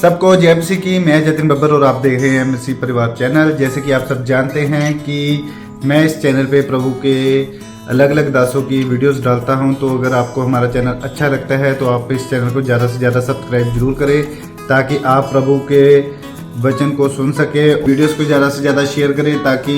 सबको जय मसीह की। मैं जतिन बब्बर और आप देख रहे हैं मसीह परिवार चैनल। जैसे कि आप सब जानते हैं कि मैं इस चैनल पे प्रभु के अलग अलग दासों की वीडियोस डालता हूं, तो अगर आपको हमारा चैनल अच्छा लगता है तो आप इस चैनल को ज़्यादा से ज़्यादा सब्सक्राइब जरूर करें, ताकि आप प्रभु के वचन को सुन सके। वीडियोस को ज़्यादा से ज़्यादा शेयर करें, ताकि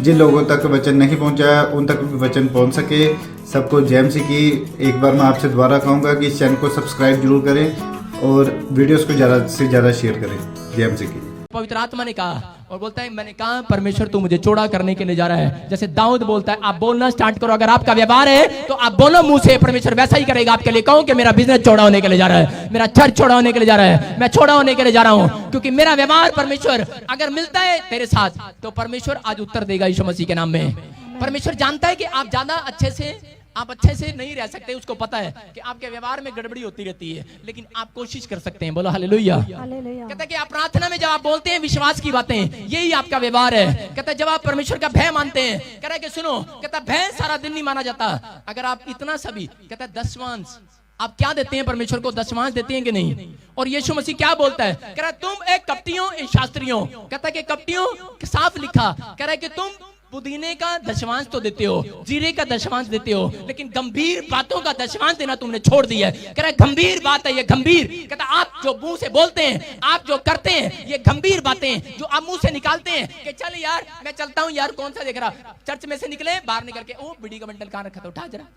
जिन लोगों तक वचन नहीं पहुंचा उन तक भी वचन पहुंच सके। सबको जय मसीह की। एक बार मैं आपसे दोबारा कहूँगा कि इस चैनल को सब्सक्राइब जरूर करें और वीडियोस को ज़्यादा से ज़्यादा शेयर करें। जय मसीह की। पवित्र आत्मा ने कहा और बोलता है, मैंने कहा परमेश्वर तू मुझे चौड़ा करने के लिए जा रहा है। जैसे दाऊद बोलता है, आप बोलना स्टार्ट करो। अगर आपका व्यवहार है तो आप बोलो मुंह से, परमेश्वर वैसा ही करेगा आपके लिए। कहो कि मेरा बिजनेस चौड़ा होने के लिए जा रहा है, मेरा चर्च चौड़ा होने के लिए जा रहा है, मैं चौड़ा होने के लिए जा रहा हूं, क्योंकि मेरा व्यवहार परमेश्वर अगर मिलता है तेरे साथ तो परमेश्वर आज उत्तर देगा यीशु मसीह के नाम में। परमेश्वर जानता है कि आप ज्यादा अच्छे से नहीं रह सकते। उसको पता है कि आपके व्यवहार में गड़बड़ी होती रहती है, लेकिन आप कोशिश कर सकते हैं। बोलो हालेलुया। कहता है कि आप प्रार्थना में जब आप बोलते हैं विश्वास की बातें, यही आपका व्यवहार है। कहता है जब आप परमेश्वर का भय मानते हैं, कह रहा है कि सुनो, कहता है भय सारा दिन नहीं माना जाता। अगर आप इतना सभी, कहता है दशवांश आप क्या देते हैं परमेश्वर को? दशवांश देते हैं कि नहीं? और यीशु मसीह क्या बोलता है? कह रहा है तुम एक कपटियों, एक शास्त्रियों, कहता है कि कपटियों साफ लिखा, कह रहा है कि तुम पुदीने का दशवांश तो देते हो, जीरे का दशवांश देते हो, लेकिन गंभीर बातों का दशवांश देना तुमने छोड़ दिया है। कह रहा है गंभीर बात है ये, गंभीर। कहता आप जो मुंह से बोलते हैं, आप जो करते हैं, ये गंभीर बातें जो आप मुंह से निकालते हैं कि चल यार मैं चलता हूं यार, कौन सा देख रहा, चर्च में से निकले बाहर निकल के ओ बीड़ी का बंडल कहां रखा था, उठा जरा।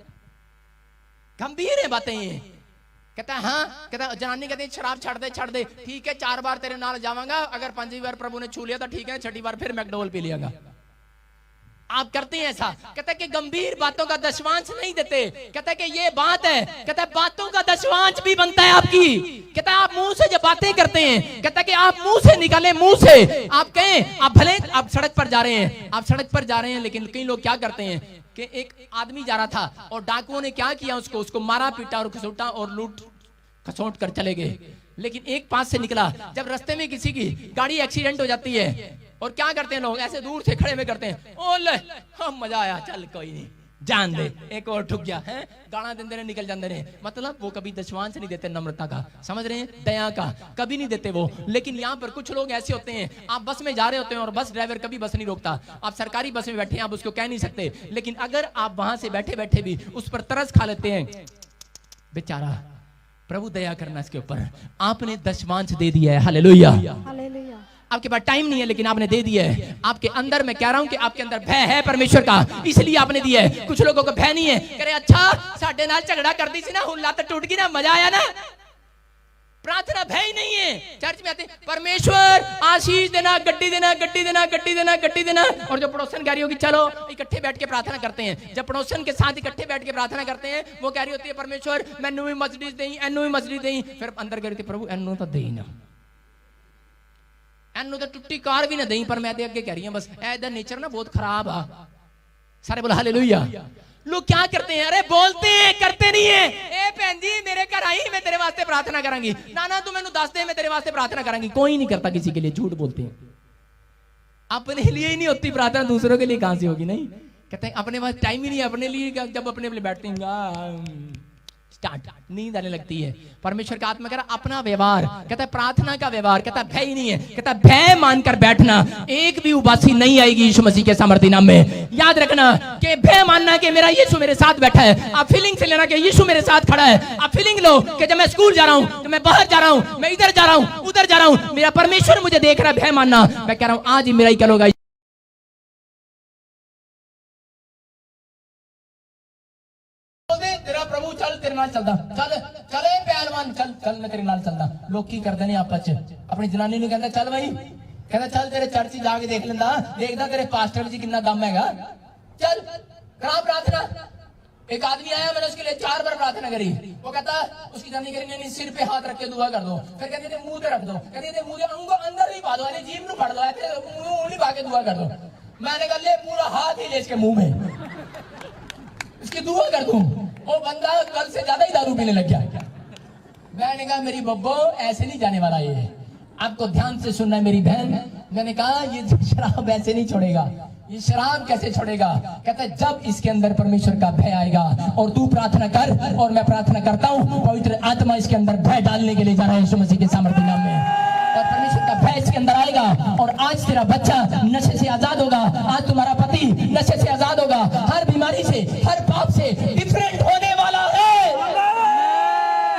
गंभीर है बातें ये। कहता है हाँ, कहता जनानी कहती है शराब छड़ दे, ठीक है 4 बार तेरे नाल जावांगा, अगर 5वीं बार प्रभु ने छू लिया तो ठीक है, 6ठी बार फिर मैकडोवल पी लियागा। आप करते हैं ऐसा। कहता है कि गंभीर बातों का दशवांश नहीं देते। कहता है कि ये बात है, कहता है बातों का दशवांश भी बनता है आपकी। कहता है आप मुंह से जब बातें करते हैं, कहता है कि आप मुंह से निकाले, मुंह से आप कहें, आप भले आप सड़क पर जा रहे हैं, लेकिन कई लोग क्या करते हैं कि एक आदमी जा रहा था और डाकुओं ने क्या किया, उसको मारा पीटा और खसोटा और लूट खसोट कर चले गए। लेकिन एक पास से निकला, जब रास्ते में किसी की गाड़ी एक्सीडेंट हो जाती है और क्या करते हैं लोग, ऐसे दूर से खड़े में करते हैं, ओ ले हम मजा आया, चल कोई नहीं जान दे, एक और ठुक गया है, गाना देंदे ने निकल जाते रहे। मतलब वो कभी दशवांश नहीं देते, नम्रता का, समझ रहे हैं, दया का कभी नहीं देते वो। लेकिन यहाँ पर कुछ लोग ऐसे होते हैं, आप बस में जा रहे होते हैं और बस ड्राइवर कभी बस नहीं रोकता, आप सरकारी बस में बैठे हैं, आप उसको कह नहीं सकते, लेकिन अगर आप वहां से बैठे बैठे भी उस पर तरस खा लेते हैं, बेचारा प्रभु दया करना इसके ऊपर, आपने दशवांश दे दिया है। हालेलुया। आपके पास टाइम नहीं है लेकिन आपने दे दिया है। आपके अंदर, मैं कह रहा हूं कि आपके अंदर भय है परमेश्वर का, इसलिए आपने दिया है। कुछ लोगों को भय नहीं है, कह रहे अच्छा साडे नाल झगड़ा कर दी सी ना, हुन लत टूट गई ना, मजा आया ना। प्रार्थना भय ही नहीं है। चर्च में आते परमेश्वर आशीष देना, गड्डी देना, गड्डी देना, गड्डी देना, गड्डी देना। और जो पड़ोसन कह रही होगी चलो इकट्ठे बैठ के प्रार्थना करते हैं, जब पड़ोसन के साथ इकट्ठे बैठ के प्रार्थना करते हैं, वो कह रही होती है परमेश्वर मैनू भी मर्सिडीज देई, एनू भी मर्सिडीज देई, फिर अंदर कह रही थी प्रभु एनू तो देई ना, एनू तो टुट्टी कार भी ना देई, पर मैं अगे कह रही हूं बस ऐदा नेचर ना बहुत खराब आ। सारे बोला हालेलुया। लोग क्या करते हैं, अरे बोलते हैं करते नहीं है। ए भैन जी मेरे घर आई, मैं तेरे वास्ते प्रार्थना करांगी, ना ना तू मैनू दस दे, मैं तेरे वास्ते प्रार्थना करांगी। कोई नहीं करता किसी के लिए, झूठ बोलते हैं। अपने लिए ही नहीं होती प्रार्थना, दूसरों के लिए कहां से होगी? नहीं, कहते हैं अपने पास टाइम ही नहीं है अपने लिए। जब अपने लिए बैठते हैं स्टार्ट नींद आने लगती है। परमेश्वर का आत्मा कह रहा अपना व्यवहार, कहता है प्रार्थना का व्यवहार, कहता है भय ही नहीं है, कहता है भय मानकर बैठना, एक भी उबासी नहीं आएगी यीशु मसीह के सामर्थ्य नाम में। याद रखना कि भय मानना कि मेरा यीशु मेरे साथ बैठा है। आप फीलिंग से लेना कि यीशु मेरे साथ खड़ा है। आप फीलिंग लो कि जब मैं स्कूल जा रहा हूं, जब मैं बाहर जा रहा हूं, मैं इधर जा रहा हूं, उधर जा रहा हूं, मेरा परमेश्वर मुझे देख रहा है। भय मानना, मैं कह रहा हूं आज ही मेरा ही करोगा। तेरा प्रभु चल तेरे नाल चलदा, चल चले पहलवान चल चल मैं तेरे नाल चलदा। लोग की करदे ने आपस च, अपनी जनानी नु कहंदा चल भाई, कहंदा चल तेरे चर्च जाके देख लेंदा, देखदा तेरे पास्टर जी कितना दम हैगा, चल करा प्रार्थना। एक आदमी आया, मैंने उसके लिए 4 बार प्रार्थना करी, वो कहता उसकी जनानी कह रही नहीं सिर पे हाथ रख के दुआ कर दो, फिर कहती थी मुंह पे रख दो, कहती थी मुंह के अंदर नहीं पा दो, अरे जीभ नु फाड़ दो, ऐसे मुंह नहीं पा के दुआ कर दो। मैंने कहा ले पूरा हाथ ही ले इसके मुंह में, इसकी दुआ कर दूं। वो बंदा कल से ज्यादा ही दारू पीने लग गया। मैंने कहा मेरी बब्बो ऐसे नहीं जाने वाला ये, आपको ध्यान से सुनना है मेरी बहन। मैंने कहा ये शराब ऐसे नहीं छोड़ेगा, ये शराब कैसे छोड़ेगा? कहता है जब इसके अंदर परमेश्वर का भय आएगा। और तू प्रार्थना कर और मैं प्रार्थना करता हूँ, पवित्र आत्मा इसके अंदर भय डालने के लिए जा रहा है यीशु मसीह के सामर्थ्य नाम में। आज तेरा बच्चा नशे से आजाद होगा, आज तुम्हारा पति नशे से आजाद होगा, हर बीमारी से, हर पाप से डिफरेंट होने वाला है।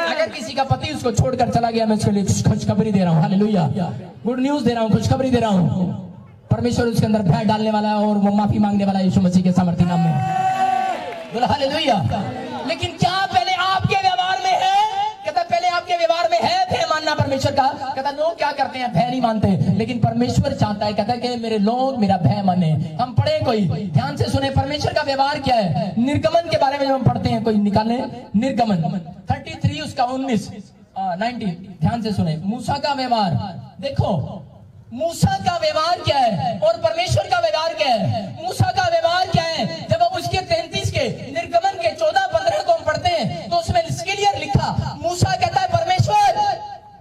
अगर किसी का पति उसको छोड़कर चला गया, मैं उसके लिए खुशखबरी दे रहा हूँ, हालेलुया, गुड न्यूज दे रहा हूँ, खुशखबरी दे रहा हूँ। परमेश्वर उसके अंदर भय डालने वाला है और वो माफी मांगने वाला है यीशु मसीह के सामर्थ्य नाम में। बोलो हालेलुया। लेकिन क्या पहले आपके व्यवहार में है? कहता पहले आपके व्यवहार में है भय मानना परमेश्वर का? कहता लोग क्या करते हैं, भय नहीं मानते, लेकिन परमेश्वर चाहता है, कहता है कि मेरे लोग मेरा भय माने। हम पढ़े, कोई ध्यान से सुने, परमेश्वर का व्यवहार क्या है। निर्गमन के बारे में जब हम पढ़ते हैं, कोई निकाले निर्गमन 33 उसका 19 ध्यान से सुने। मूसा का व्यवहार देखो, मूसा का व्यवहार क्या है और परमेश्वर का व्यवहार क्या है। मूसा का व्यवहार क्या है, जब हम उसके 33 के निर्गमन के 14-15 को हम पढ़ते हैं तो उसमें क्लियर लिखा, मूसा कहता है परमेश्वर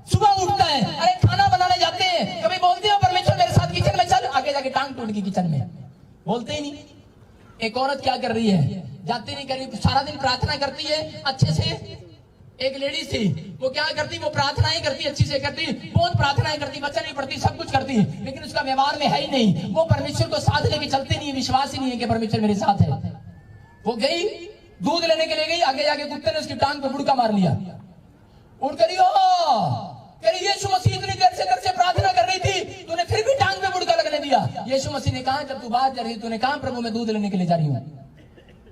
सुबह उठता है, अरे खाना बनाने जाते हैं, कभी बोलते हो परमेश्वर मेरे साथ किचन में चल, आगे जाके टांग टूट गई किचन में, बोलते ही नहीं। एक औरत क्या कर रही है, जाती नहीं करी, सारा दिन प्रार्थना करती है अच्छे से। एक लेडीज थी, वो क्या करती, वो प्रार्थनाएं करती, अच्छी से करती, बहुत प्रार्थनाएं करती, बच्चा नहीं पढ़ती, सब कुछ करती, लेकिन उसका व्यवहार में है ही नहीं। वो परमेश्वर को साथ लेके चलती नहीं, विश्वास ही नहीं है कि परमेश्वर मेरे साथ है। वो गई, दूध लेने के लिए गई, आगे जाके कुत्ते ने उसकी टांग पे बुड़का मार लिया। उठ करी, यीशु मसीह इतनी देर से प्रार्थना कर रही थी, तूने फिर भी टांग पे बुड़का लगने दिया। यीशु मसीह ने कहा, जब तू बाहर जा रही, तूने कहा प्रभु मैं दूध लेने के लिए जा रही हूँ।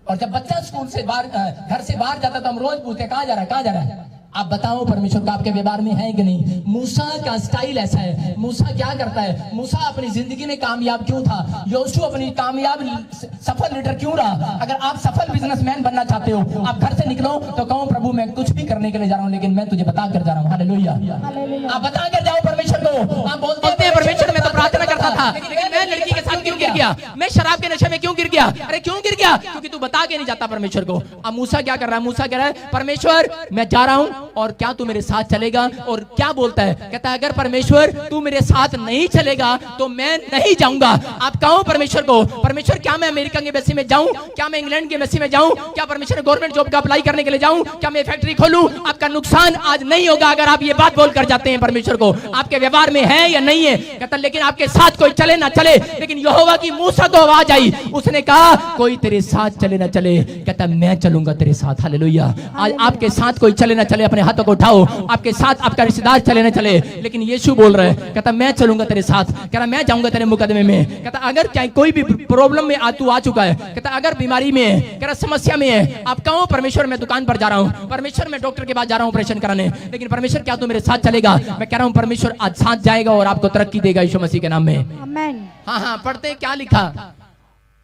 और जब बच्चा स्कूल से बाहर, घर से बाहर जाता तो हम रोज पूछते कहाँ जा रहा है, कहाँ जा रहा है। आप बताओ परमेश्वर का आपके व्यवहार में है कि नहीं। मूसा का स्टाइल ऐसा है, मूसा क्या करता है, मूसा अपनी जिंदगी में कामयाब क्यों था, योशू अपनी कामयाब सफल लीडर क्यों रहा। अगर आप सफल बिजनेसमैन बनना चाहते हो, आप घर से निकलो तो कहो प्रभु मैं कुछ भी करने के लिए जा रहा हूँ, लेकिन मैं तुझे बता कर जा रहा हूँ, हालेलुया। आप बता कर जाओ परमेश्वर को। आप बोलते हैं परमेश्वर मैं तो प्रार्थना करता था, लेकिन मैं लड़की के साथ क्यों गिर गया, मैं शराब के नशे में क्यों गिर गया। अरे क्यों गिर गया, क्योंकि तू बता के नहीं जाता परमेश्वर को। अब मूसा क्या कर रहा है, मूसा कह रहा है परमेश्वर मैं जा रहा हूं और क्या तू मेरे साथ चलेगा। और क्या बोलता है, कहता है अगर परमेश्वर तू मेरे साथ नहीं चलेगा तो मैं नहीं जाऊंगा। आप कहो परमेश्वर को, परमेश्वर क्या मैं अमेरिका के एम्बेसी में जाऊं, क्या मैं इंग्लैंड के एम्बेसी में जाऊं, क्या परमेश्वर गवर्नमेंट जॉब का अप्लाई करने के लिए जाऊं, क्या मैं फैक्ट्री खोलूं। आपका नुकसान आज नहीं होगा अगर आप ये बात बोल कर जाते हैं परमेश्वर को। आपके व्यवहार में है या नहीं है। कहता लेकिन आपके साथ कोई चले ना चले, लेकिन यहोवा की मूसा को आवाज आई, उसने कहा कोई तेरे साथ चले ना चले, कहता मैं चलूंगा तेरे साथ, हालेलुया। आज आपके साथ कोई चले ना चले, अपने हाथों को उठाओ, आपके साथ आपका रिश्तेदार चले ना चले, लेकिन यीशु बोल रहे हैं, कहता मैं चलूंगा तेरे साथ, कहता मैं जाऊंगा तेरे मुकदमे में। कहता अगर चाहे कोई भी प्रॉब्लम में तू आ चुका है, कहता अगर बीमारी में है, कहता समस्या में है, आप कहो परमेश्वर मैं दुकान पर जा रहा हूं, परमेश्वर मैं डॉक्टर के पास जा रहा हूं ऑपरेशन कराने, लेकिन परमेश्वर क्या तू मेरे साथ चलेगा। मैं कह रहा हूं परमेश्वर आज साथ जाएगा और आपको तरक्की देगा यीशु मसीह के नाम में, आमीन। हाँ, पढ़ते क्या लिखा,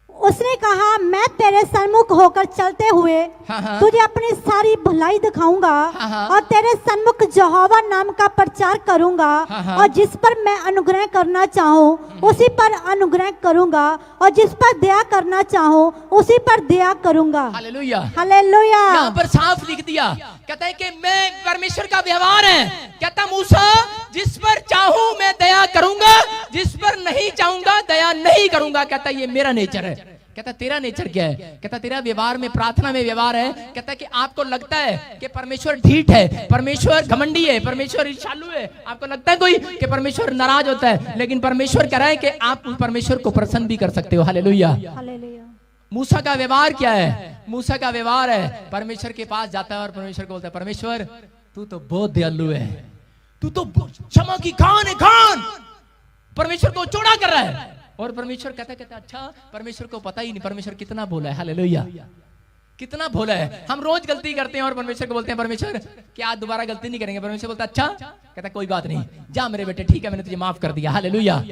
उसने कहा मैं तेरे सन्मुख होकर चलते हुए तुझे अपनी सारी भलाई दिखाऊंगा और तेरे सन्मुख यहोवा नाम का प्रचार करूंगा और जिस पर मैं अनुग्रह करना चाहूँ उसी पर अनुग्रह करूंगा और जिस पर दया करना चाहूँ उसी पर दया करूंगा। Hallelujah, hallelujah. यहाँ पर साफ लिख दिया, कहता है कि मैं परमेश्वर का व्यवहार है। कहता मूसा जिस पर चाहूं मैं दया करूंगा, जिस पर नहीं चाहूंगा दया नहीं करूंगा। कहता ये मेरा नेचर है। कहता तेरा नेचर क्या है, कहता तेरा व्यवहार में प्रार्थना में व्यवहार है। कहता कि आपको लगता है कि परमेश्वर ढीठ है, परमेश्वर घमंडी है, परमेश्वर ईर्ष्यालु है, आपको लगता है कोई कि परमेश्वर नाराज होता है, लेकिन परमेश्वर कह रहा है कि आप परमेश्वर को प्रसन्न भी कर सकते हो, हालेलुया। मूसा का व्यवहार क्या है, मूसा का व्यवहार है परमेश्वर के पास जाता है और परमेश्वर को बोलता है परमेश्वर तू तो बहुत दयालु है, तू तो क्षमा की खान है, खान। परमेश्वर को चौड़ा कर रहा है और परमेश्वर कहता अच्छा परमेश्वर को पता ही नहीं परमेश्वर कितना भोला है, हालेलुया, कितना भोला है। हम रोज गलती करते हैं और परमेश्वर को बोलते हैं परमेश्वर क्या आज दोबारा गलती नहीं करेंगे। परमेश्वर बोलता अच्छा, कहता कोई बात नहीं, जा मेरे बेटे, ठीक है मैंने तुझे माफ कर दिया, हालेलुया।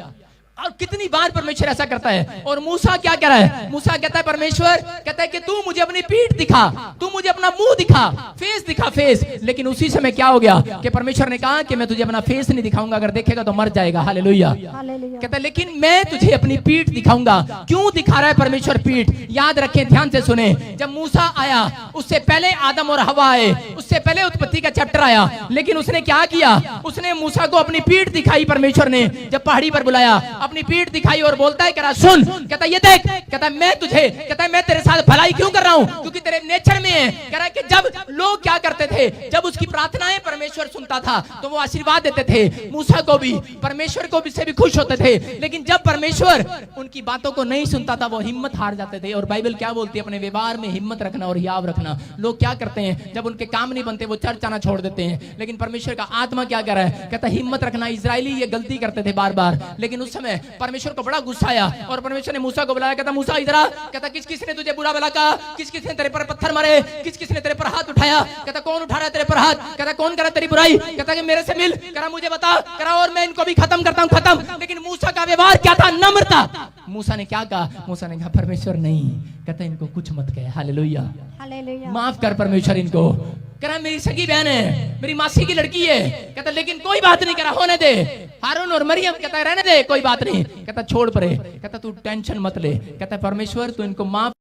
और कितनी बार परमेश्वर ऐसा करता है। और मूसा क्या कह रहा है, मूसा कहता है परमेश्वर कहता है कि तू मुझे अपनी पीठ दिखा, तू मुझे अपना मुंह दिखा, फेस दिखा, फेस। लेकिन उसी समय क्या हो गया कि परमेश्वर ने कहा कि मैं तुझे अपना फेस नहीं दिखाऊंगा, अगर देखेगा तो मर जाएगा, हालेलुया। कहता है लेकिन मैं तुझे अपनी पीठ दिखाऊंगा। क्यों दिखा रहा है परमेश्वर पीठ, याद रखें, ध्यान से सुने। जब मूसा आया उससे पहले आदम और हवा आए, उससे पहले उत्पत्ति का चैप्टर आया, लेकिन उसने क्या किया, उसने मूसा को अपनी पीठ दिखाई। परमेश्वर ने जब पहाड़ी पर बुलाया अपनी पीठ दिखाई और बोलता है, कह रहा सुन, कहता ये देख, कहता मैं तुझे, कहता मैं तेरे साथ भलाई क्यों कर रहा हूं, क्योंकि तेरे नेचर में है। कह रहा है कि जब लोग क्या करते थे, जब उसकी प्रार्थनाएं परमेश्वर सुनता था तो वो आशीर्वाद देते थे, मूसा को भी, परमेश्वर को भी से भी खुश होते थे, लेकिन जब परमेश्वर उनकी बातों को नहीं सुनता था वो हिम्मत हार जाते थे। और बाइबल क्या बोलती है, अपने व्यवहार में हिम्मत रखना और हियाव रखना। लोग क्या करते हैं, जब उनके काम नहीं बनते वो चर्च आना छोड़ देते हैं, लेकिन परमेश्वर का आत्मा क्या कर रहा है, कहता हिम्मत रखना। इजरायली ये गलती करते थे बार बार, लेकिन उस समय परमेश्वर को बड़ा गुस्सा आया और परमेश्वर ने मूसा को बुलाया, कहता मूसा इधर आ, कहता किस किस ने तुझे बुरा भला कहा, किस किस ने तेरे पर पत्थर मारे, किस किस ने तेरे पर हाथ उठाया, कहता कौन उठा रहा है तेरे पर हाथ, कहता कौन कर रहा है तेरी बुराई, कहता कि मेरे से मिल, करा मुझे बता, करा और मैं इनको भी खत्म करता हूं, खत्म। लेकिन मूसा का व्यवहार क्या था, नम्रता। मूसा ने क्या कहा, मूसा ने कहा परमेश्वर नहीं, कहता इनको कुछ मत कहे, हालेलुया, हालेलुया, माफ कर परमेश्वर इनको। करा मेरी सगी बहन है, मेरी मासी की लड़की है, कहता लेकिन कोई बात नहीं, करा होने दे। हारून और मरियम, कहता रहने दे, कोई बात नहीं, कहता छोड़ परे, कहता तू टेंशन मत ले, कहता परमेश्वर तू इनको माफ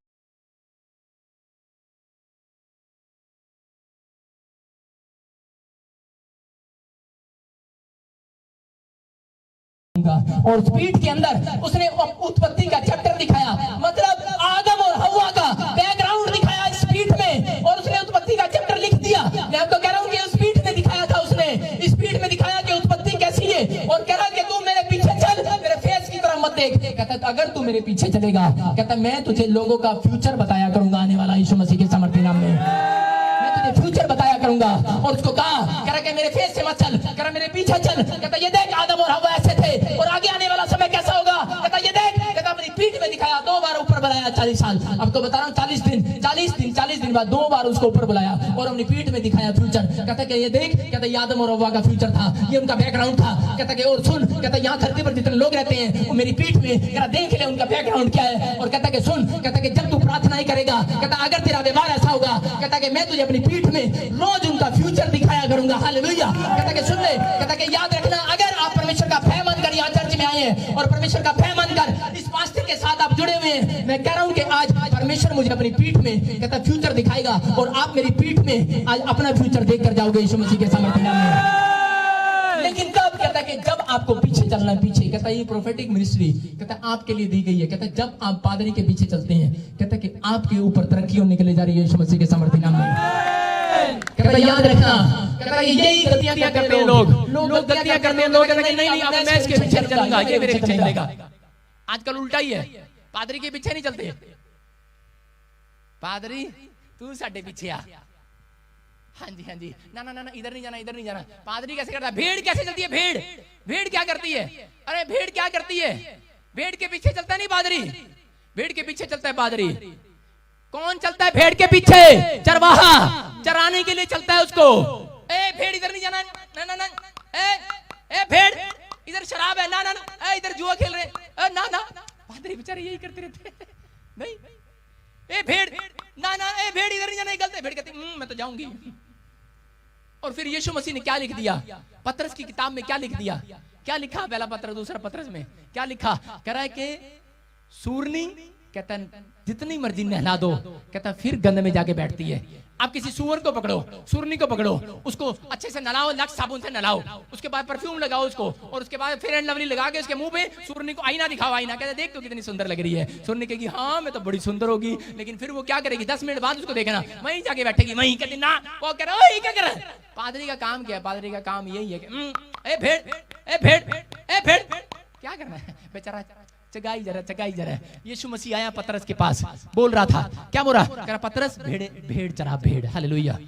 और स्पीड के अंदर उसने उत्पत्ति का चैप्टर दिखाया, मतलब आदम और हव्वा का बैकग्राउंड दिखाया स्पीड में, और उसने उत्पत्ति का चैप्टर लिख दिया। मैं आपको कह रहा हूं कि स्पीड में दिखाया था, उसने स्पीड में दिखाया कि उत्पत्ति कैसी है, और कह रहा कि तू मेरे पीछे चल, मेरे फेस की तरफ मत देख। कहता अगर तू मेरे पीछे चलेगा, कहता मैं तुझे लोगों का फ्यूचर बताया करूंगा आने वाला, यीशु मसीह के सामर्थ्य नाम में मैं तुझे फ्यूचर बताया करूंगा। और उसको कहा, कह रहा कि मेरे फेस से मत चल, कह रहा मेरे पीछे चल, कहता ये देख आदम और हव्वा ऐसे थे और आगे आने वाला समय कैसा होगा, कहता ये देख, कहता अपनी पीठ में दिखाया, 2 बार ऊपर बुलाया 40 साल, आपको बता रहा हूँ 40 दिन बाद 2 बार उसको ऊपर बुलाया और अपनी पीठ में दिखाया फ्यूचर। कहता कि ये देख, कहता ये आदम और हव्वा का फ्यूचर था, ये उनका बैकग्राउंड था। कहता कि और सुन, कहता यहाँ धरती पर जितने लोग रहते हैं वो मेरी पीठ में, कहता देख ले उनका बैकग्राउंड क्या है। और कहता कि सुन, कहता कि जब तू प्रार्थना ही करेगा, कहता अगर तेरा व्यवहार ऐसा होगा, कहता कि मैं तुझे अपनी पीठ में रोज उनका फ्यूचर दिखाया करूंगा, हालेलुया। कहता कि सुन ले, कहता कि याद रखना, अगर आप परमेश्वर का भय मानकर यहाँ चर्च में आए हैं और परमेश्वर का भय मानकर इस पास्टर के साथ आप जुड़े हुए हैं, मैं कह रहा हूं कि आज परमेश्वर मुझे अपनी पीठ में, कहता फ्यूचर दिखाएगा और आप मेरी पीठ में आज अपना फ्यूचर देख कर जाओगे यीशु मसीह के सामर्थ्य नाम में। लेकिन कब, कहता कि जब आपको पीछे चलना है, पीछे, कहता ये प्रोफेटिक मिनिस्ट्री, कहता आपके लिए दी गई है। कहता जब आप पादरी के पीछे चलते हैं, कहता कि आपके ऊपर तरक्की होने के लिए जा रही है यीशु मसीह के सामर्थ्य नाम में। कहता याद रखना, कहता यही गलतियां करते हैं लोग गलतियां करते हैं लोग, कहता नहीं नहीं अब मैं इसके पीछे चलूंगा, ये मेरे पीछे चलेगा। आजकल उल्टा ही है, पादरी के पीछे नहीं चलते, पादरी तू साडे पीछे आ, हाँ जी, ना ना ना इधर नहीं जाना, इधर नहीं जाना। पादरी कैसे करता है, भेड़ कैसे चलती है, भेड़ क्या करती है, अरे भेड़ क्या करती है, भेड़ के पीछे चलता नहीं पादरी, भेड़ के पीछे चलता है पादरी। कौन चलता है भेड़ के पीछे, चरवाहा, चराने के लिए चलता है उसको। ए भेड़ इधर नहीं जाना, ना ना ना, ए भेड़ इधर शराब है, ना ना ना, इधर जुआ खेल रहे, ना ना, पादरी बेचारे यही करते रहते नहीं। ए भेड़, ना ना, ए भेड़ इधर नहीं जाना, गलत है। भेड़ कहती मैं तो जाऊंगी। और फिर यीशु मसीह ने क्या लिख दिया, पतरस की किताब में क्या लिख दिया, क्या लिखा, पहला पत्र दूसरा पतरस में क्या लिखा, कह रहा है कि सूरनी, कहता जितनी मर्जी नहला दो, कहता फिर गंद में जाके बैठती है। आप किसी सुअर को पकड़ो, सूरनी को पकड़ो, उसको अच्छे से नहलाओ, लक्स साबुन से नहलाओ, उसके बाद परफ्यूम लगाओ उसको, और उसके बाद फेयर एंड लवली लगा के उसके मुंह पे सूरनी को आईना दिखाओ, आईना कहते देख तो कितनी सुंदर लग रही है। सूरनी कहेगी हाँ मैं तो बड़ी सुंदर होगी, लेकिन फिर वो क्या करेगी, 10 मिनट बाद उसको देखना वहीं जाके बैठेगी, वहीं कहती ना, वो कह रहा है क्या कर रहा है। पादरी का काम क्या है, पादरी का काम यही है कि ए भेड़ क्या करना है, बेचारा चगाई जरा। यीशु मसीह आया पतरस के पास, बोल रहा था, क्या बोल रहा, कह रहा पतरस भेड़ चरा, भेड़, हालेलुया,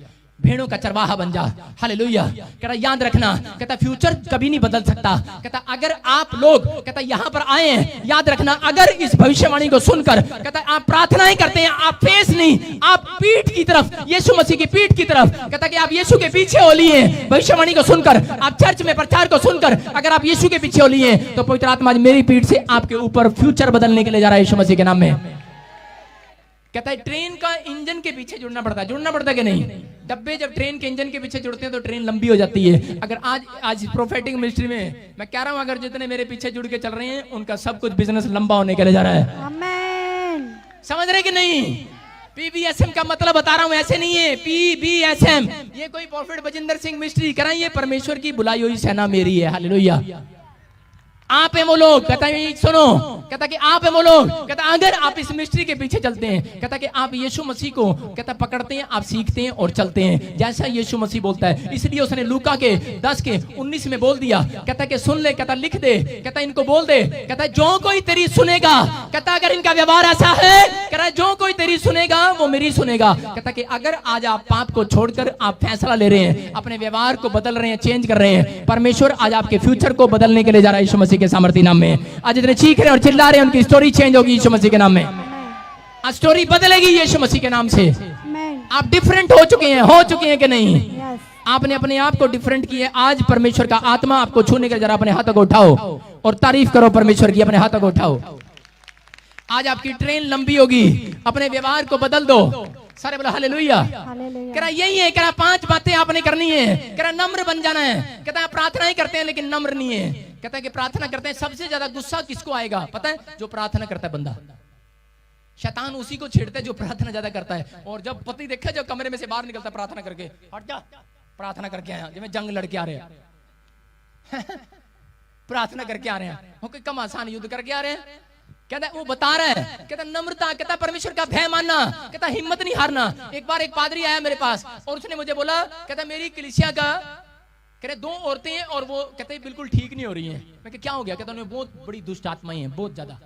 भेड़ों का चरवाहा बन जा, हालेलुया। कह रहा याद रखना, कहता फ्यूचर कभी नहीं बदल सकता। कहता अगर आप लोग, कहता यहाँ पर आए हैं, याद रखना अगर इस भविष्यवाणी को सुनकर, कहता आप प्रार्थनाएं करते हैं, आप फेस नहीं, आप पीठ की तरफ, यीशु मसीह की पीठ की तरफ, कहता कि आप यीशु के पीछे हो लिए हैं भविष्यवाणी को सुनकर, आप चर्च में प्रचार को सुनकर अगर आप यीशु के पीछे हो लिए हैं, तो पवित्र आत्मा मेरी पीठ से आपके ऊपर फ्यूचर बदलने के लिए जा रहा है यीशु मसीह के नाम में। कहता है ट्रेन का इंजन के पीछे जुड़ना पड़ता है कि नहीं। डब्बे जब ट्रेन के इंजन के पीछे जुड़ते हैं तो ट्रेन लंबी हो जाती है। अगर आज प्रोफेटिक मिनिस्ट्री में मैं कह रहा हूं, अगर जितने मेरे पीछे जुड़ के चल रहे हैं उनका सब कुछ बिजनेस लंबा होने के लिए जा रहा है। आमीन। समझ रहे कि नहीं। PBSM का मतलब बता रहा हूं, ऐसे नहीं है PBSM, ये कोई प्रॉफिट बजिंदर सिंह मिनिस्ट्री करा, ये परमेश्वर की बुलाई हुई सेना मेरी है, हालेलुया। आप है वो लोग, कहता है सुनो, कहता कि आप है वो लोग, कहता अगर आप इस मिस्ट्री के पीछे चलते हैं, कहता कि आप यीशु मसीह को कहता पकड़ते हैं, आप सीखते हैं और चलते हैं जैसा यीशु मसीह बोलता है। इसलिए उसने लूका के 10:19 में बोल दिया, कहता कि सुन ले, कहता लिख दे, कहता इनको बोल दे, कहता जो कोई तेरी सुनेगा, कहता अगर इनका व्यवहार ऐसा है, कहता जो कोई तेरी सुनेगा वो मेरी सुनेगा। कहता कि अगर आज आप पाप को छोड़कर आप फैसला ले रहे हैं, अपने व्यवहार को बदल रहे हैं, चेंज कर रहे हैं, परमेश्वर आज आपके फ्यूचर को बदलने के लिए जा रहा है यीशु मसीह के सामर्थी नाम में। आज इतने चीख रहे हैं और चिल्ला रहे हैं, उनकी स्टोरी चेंज होगी यीशु मसीह के नाम में। आज स्टोरी बदलेगी यीशु मसीह के नाम से। आप डिफरेंट हो चुके हैं कि नहीं? आपने अपने आप को डिफरेंट किया। आज परमेश्वर का आत्मा आपको छूने के, जरा अपने हाथों को उठाओ और तारीफ करो परमेश्वर की, अपने हाथों को उठाओ। आज आपकी ट्रेन लंबी होगी, अपने व्यवहार को बदल दो। सारे बोला हालेलुया। कह यही है, कह 5 बातें आपने करनी है। कह नम्र बन जाना है। कहता है प्रार्थनाएं करते हैं लेकिन नम्र नहीं है। कहता है कि प्रार्थना करते हैं, सबसे ज्यादा गुस्सा किसको आएगा पता है? जो प्रार्थना करता है बंदा। शैतान उसी को छेड़ता है जो प्रार्थना ज्यादा करता है। और जब पति देखा, जब कमरे में से बाहर निकलता प्रार्थना करके, हट जा, प्रार्थना करके आया, जब जंग लड़के आ रहे हैं प्रार्थना करके आ रहे हैं, कम आसान युद्ध करके आ रहे हैं। कहता वो बता रहा है, कहता नम्रता, कहता परमेश्वर का भय मानना, कहता हिम्मत नहीं हारना। एक बार एक पादरी आया मेरे पास और उसने मुझे बोला, कहता मेरी कलीसिया का कहते 2 औरतें हैं और वो कहते बिल्कुल ठीक नहीं हो रही हैं। मैं कहा क्या हो गया? कहता उन्हें बहुत बड़ी दुष्ट आत्माएं हैं, बहुत ज्यादा।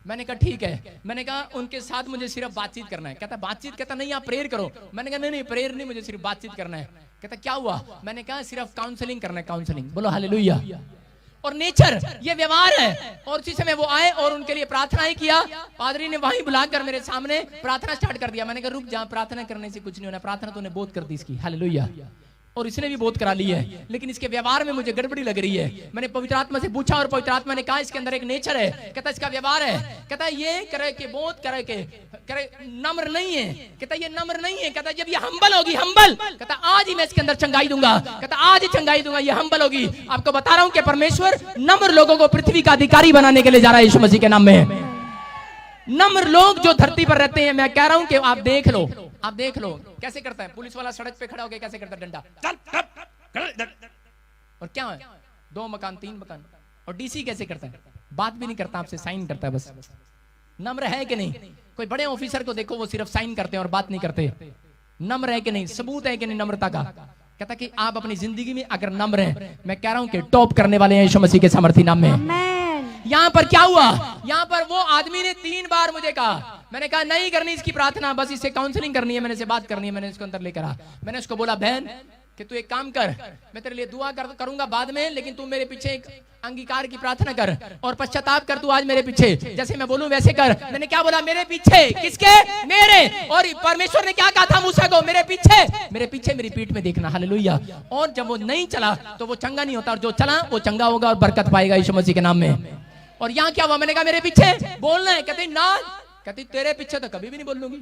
मैंने कहा ठीक है। मैंने कहा उनके साथ मुझे सिर्फ बातचीत करना है। कहता बातचीत? कहता नहीं आप प्रेयर करो। मैंने कहा नहीं प्रेयर नहीं, मुझे सिर्फ बातचीत करना है। कहता क्या हुआ? मैंने कहा सिर्फ काउंसलिंग करना है, काउंसलिंग। बोलो हालेलुया। और नेचर ये व्यवहार है। और उसी समय वो आए और उनके लिए प्रार्थनाएं किया। पादरी ने वहीं बुलाकर मेरे सामने प्रार्थना स्टार्ट कर दिया। मैंने कहा रुक जा, प्रार्थना करने से कुछ नहीं होना, प्रार्थना तूने बहुत कर दी इसकी, हालेलुया। और इसने भी बहुत करा ली है, लेकिन इसके व्यवहार में मुझे गड़बड़ी लग रही है। मैंने पवित्र आत्मा से पूछा और पवित्र आत्मा ने कहा इसके अंदर एक नेचर है। कहता इसका व्यवहार है, कहता ये करे के बहुत करे के करे, नम्र नहीं है। कहता ये नम्र नहीं है। कहता जब ये हम्बल होगी, हम्बल, कहता आज ही मैं इसके अंदर चंगाई दूंगा। कहता आज ही चंगाई दूंगा, ये हम्बल होगी। आपको बता रहा हूं कि परमेश्वर नम्र लोगों को पृथ्वी का अधिकारी बनाने के लिए जा रहा है यीशु मसीह के नाम में। नम्र लोग जो धरती पर रहते हैं, मैं कह रहा हूं कि आप देख लो, आप देख लो कैसे करता है पुलिस वाला सड़क पे खड़ा होकर, कैसे करता है डंडा, और क्या है 2 मकान 3 मकान। और डीसी कैसे करता है? बात भी नहीं करता, आपसे साइन करता है बस। नम्र है कि नहीं? कोई बड़े ऑफिसर को देखो, वो सिर्फ साइन करते हैं और बात नहीं करते। नम्र है कि नहीं? सबूत है कि नहीं नम्रता का? कहता कि आप अपनी जिंदगी में अगर नम्र हैं, मैं कह रहा हूं कि टॉप करने वाले हैं यीशु मसीह के सामर्थी नाम में। यहाँ पर क्या हुआ? यहाँ पर वो आदमी ने 3 बार मुझे कहा, मैंने कहा नहीं करनी इसकी प्रार्थना, बस इससे काउंसलिंग करनी है, मैंने से बात करनी है। मैंने इसको अंदर लेकर आ, मैंने उसको बोला बहन कि तू एक काम कर, मैं तेरे लिए दुआ करूंगा बाद में, लेकिन तू मेरे पीछे एक अंगीकार की प्रार्थना कर और पश्चाताप कर। तू आज मेरे पीछे जैसे मैं बोलूं वैसे कर। मैंने क्या बोला? मेरे पीछे। किसके? मेरे। और परमेश्वर ने क्या कहा था मूसा को? मेरे पीछे, मेरे पीछे, मेरी पीठ में देखना, हालेलुया। और जब वो नहीं चला तो वो चंगा नहीं होता, और जो चला वो चंगा होगा और बरकत पाएगा यीशु मसीह के नाम में। और यहाँ क्या हुआ? मैंने कहा मेरे पीछे बोलना है। कहते ना, कहती तेरे पीछे तो कभी भी नहीं बोल लूंगी।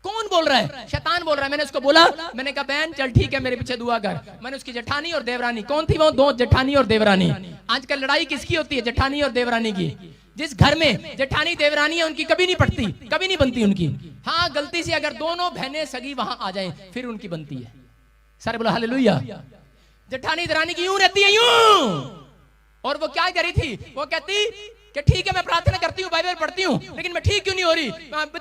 कौन बोल रहा है? शैतान बोल रहा है। मैंने उसको बोला, मैंने कहा बहन चल ठीक है मेरे पीछे दुआ कर। मैंने उसकी जेठानी और देवरानी, कौन थी वो? 2 जेठानी और देवरानी। आजकल लड़ाई किसकी होती है? जेठानी और देवरानी की। जिस घर में जेठानी देवरानी है उनकी कभी नहीं पटती, कभी नहीं बनती उनकी। हाँ गलती से अगर दोनों बहनें सगी वहां आ जाएं फिर उनकी बनती है। सारे बोलो हालेलुया। जेठानी देवरानी की यूं रहती है, यूं। और वो क्या करी थी? वो कहती कि ठीक है मैं प्रार्थना करती हूँ, बाइबल पढ़ती हूँ, लेकिन मैं ठीक क्यों नहीं हो रही?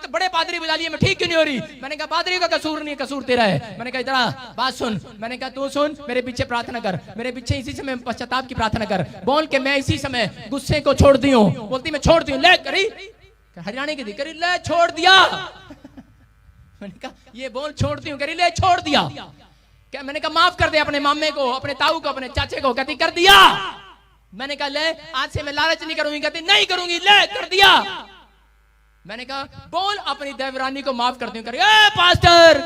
बड़े पादरी बुला लिए, मैं ठीक क्यों नहीं हो रही? मैंने कहा पादरी का कसूर नहीं है, कसूर तेरा है। मैंने कहा इधर बात सुन। मैंने कहा तू सुन, मेरे पीछे प्रार्थना कर, मेरे पीछे इसी समय पश्चाताप की प्रार्थना कर। बोल के मैं इसी समय गुस्से को छोड़ दी हूँ। बोलती मैं छोड़ दी हूँ। ले करी हरियाणा की थी, करी ले छोड़ दिया। मैंने कहा ये बोल छोड़ दी हूँ, करी ले छोड़ दिया। क्या? मैंने कहा माफ कर दे अपने मामे को, अपने ताऊ को, अपने चाचे को। कहती कर दिया। मैंने कहा ले आज से मैं लालच नहीं करूंगी। कहती नहीं करूंगी। ले कर दिया। मैंने कहा बोल अपनी देवरानी को माफ करती हूँ। करिए पास्टर,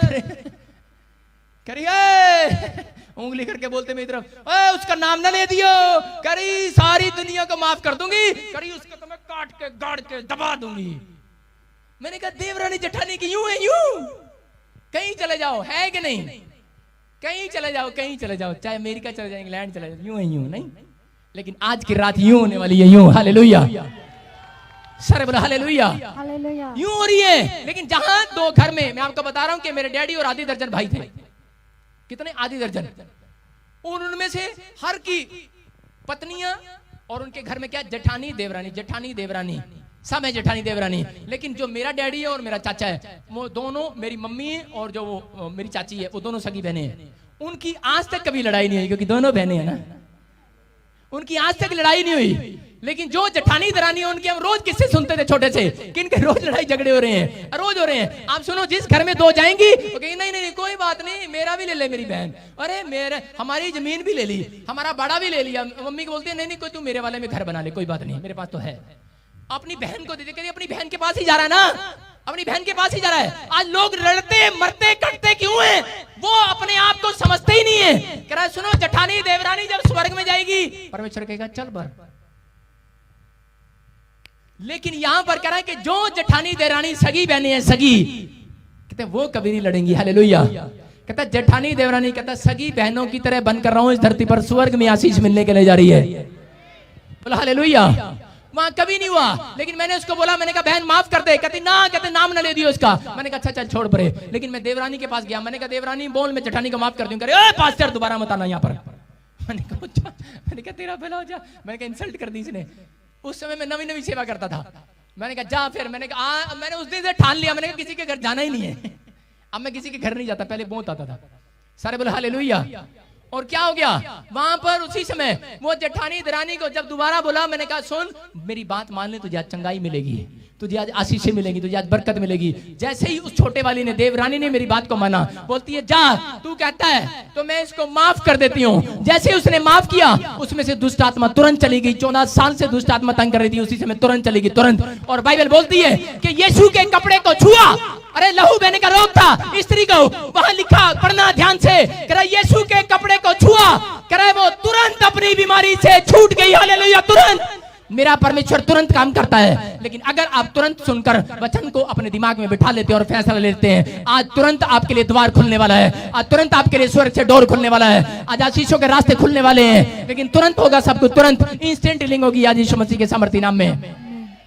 करिए उंगली करके बोलते मेरी तरफ, उसका नाम ना ले दियो। करी सारी दुनिया को माफ कर दूंगी। करी उसको तो मैं काट के गाड़ के दबा दूंगी। मैंने कहा देवरानी जेठानी की यूं है, यूं। कहीं चले जाओ, है कि नहीं? कहीं चले जाओ, कहीं चले जाओ, चाहे अमेरिका चले जाए, इंग्लैंड चले जाओ, यूं है, यूं नहीं। लेकिन आज की रात यूं होने वाली है, यूं। हालेलुया। सारे बोलो हालेलुया। यूं हो रही है। लेकिन जहां 2 घर में, मैं आपको बता रहा हूं कि मेरे डैडी और आधी दर्जन भाई थे। कितने? आधी दर्जन। उनमें से हर की पत्नियां और उनके घर में क्या, जेठानी देवरानी, जेठानी देवरानी, सब है जेठानी देवरानी। लेकिन जो मेरा डैडी है और मेरा चाचा है, वो दोनों, मेरी मम्मी है और जो वो मेरी चाची है, वो दोनों सगी बहनें हैं। उनकी आज तक कभी लड़ाई नहीं हुई, क्योंकि दोनों बहनें हैं ना, उनकी आज तक लड़ाई नहीं हुई। लेकिन जो जेठानी दरानी है उनकी हम रोज किससे सुनते थे छोटे से, कि इनके रोज लड़ाई झगड़े हो रहे हैं, रोज हो रहे हैं। आप सुनो, जिस घर में दो जाएंगी वो कहेंगी नहीं नहीं कोई बात नहीं, मेरा भी ले ले मेरी बहन, अरे मेरे हमारी जमीन भी ले ली, हमारा बड़ा भी ले लिया। मम्मी को बोलते हैं नहीं नहीं कोई तू मेरे वाले में घर बना ले, कोई बात नहीं मेरे पास तो है। अपनी बहन को दे दे, अपनी बहन के पास ही जा रहा है ना, अपनी बहन के पास ही जा रहा है। आज लोग लड़ते मरते कटते क्यों हैं? वो अपने आप को समझते ही नहीं है। कह रहा है सुनो, जेठानी देवरानी जब स्वर्ग में जाएगी, परमेश्वर कहेगा चल बर। लेकिन यहां पर कह रहा है कि जो जेठानी देवरानी सगी बहनें हैं, सगी, कहते वो कभी नहीं लड़ेंगी। हालेलुया। कहता जेठानी देवरानी, कहता सगी बहनों की तरह बन कर रहा हूं इस धरती पर, स्वर्ग में आशीष मिलने के लिए जा रही है। बोला हालेलुया। वहां कभी नहीं हुआ। लेकिन मैंने उसको बोला, मैंने कहा बहन माफ कर दे। कहती ना, कहते नाम न ले दियो उसका। मैंने कहा अच्छा चल छोड़ परे। लेकिन मैं देवरानी के पास गया, मैंने कहा देवरानी बोल, मैं जेठानी को माफ कर दूं। करे पास्टर दोबारा मत आना यहाँ पर। मैंने कहा तेरा भला हो जा। मैंने कहा इंसल्ट कर दी इसने। उस समय मैं नवी नवी सेवा करता था। मैंने कहा जा फिर। मैंने कहा मैंने उस दिन से ठान लिया, मैंने कहा किसी के घर जाना ही नहीं है। अब मैं किसी के घर नहीं जाता, पहले बहुत आता था। सारे बोले हालेलुया। और क्या हो गया वहां पर? उसी समय वो जेठानी दरानी को जब दोबारा बोला, मैंने कहा सुन मेरी बात मान ले, तुझे आज चंगाई मिलेगी, तुझे आज आशीषें मिलेगी, तुझे आज बरकत मिलेगी। जैसे ही उस छोटे वाली ने, देवरानी ने मेरी बात को माना, बोलती है जा तू कहता है तो मैं इसको माफ कर देती हूँ। जैसे ही उसने माफ किया, उसमें से दुष्ट आत्मा तुरंत चली गई। 14 साल से दुष्ट आत्मा तंग कर रही थी, उसी समय तुरंत चली गई, तुरंत। और बाइबल बोलती है कि यीशु के कपड़े को छुआ, अरे लहू बहने का रोग था स्त्री को, वहां लिखा, पढ़ना ध्यान से, कह रहा यीशु के कपड़े को छुआ, कह रहा वो तुरंत अपनी बीमारी से छूट गई। हालेलुया। तुरंत मेरा परमेश्वर तुरंत काम करता है। लेकिन अगर आप तुरंत सुनकर वचन को अपने दिमाग में बिठा लेते हैं और फैसला लेते हैं, आज तुरंत आपके लिए द्वार खुलने वाला है, आज तुरंत आपके लिए स्वर्ग से डोर खुलने वाला है, आज आशीषों के रास्ते खुलने वाले हैं। लेकिन तुरंत होगा सब कुछ, तुरंत इंस्टेंट हीलिंग होगी आज यीशु मसीह के सामर्थ्य नाम में।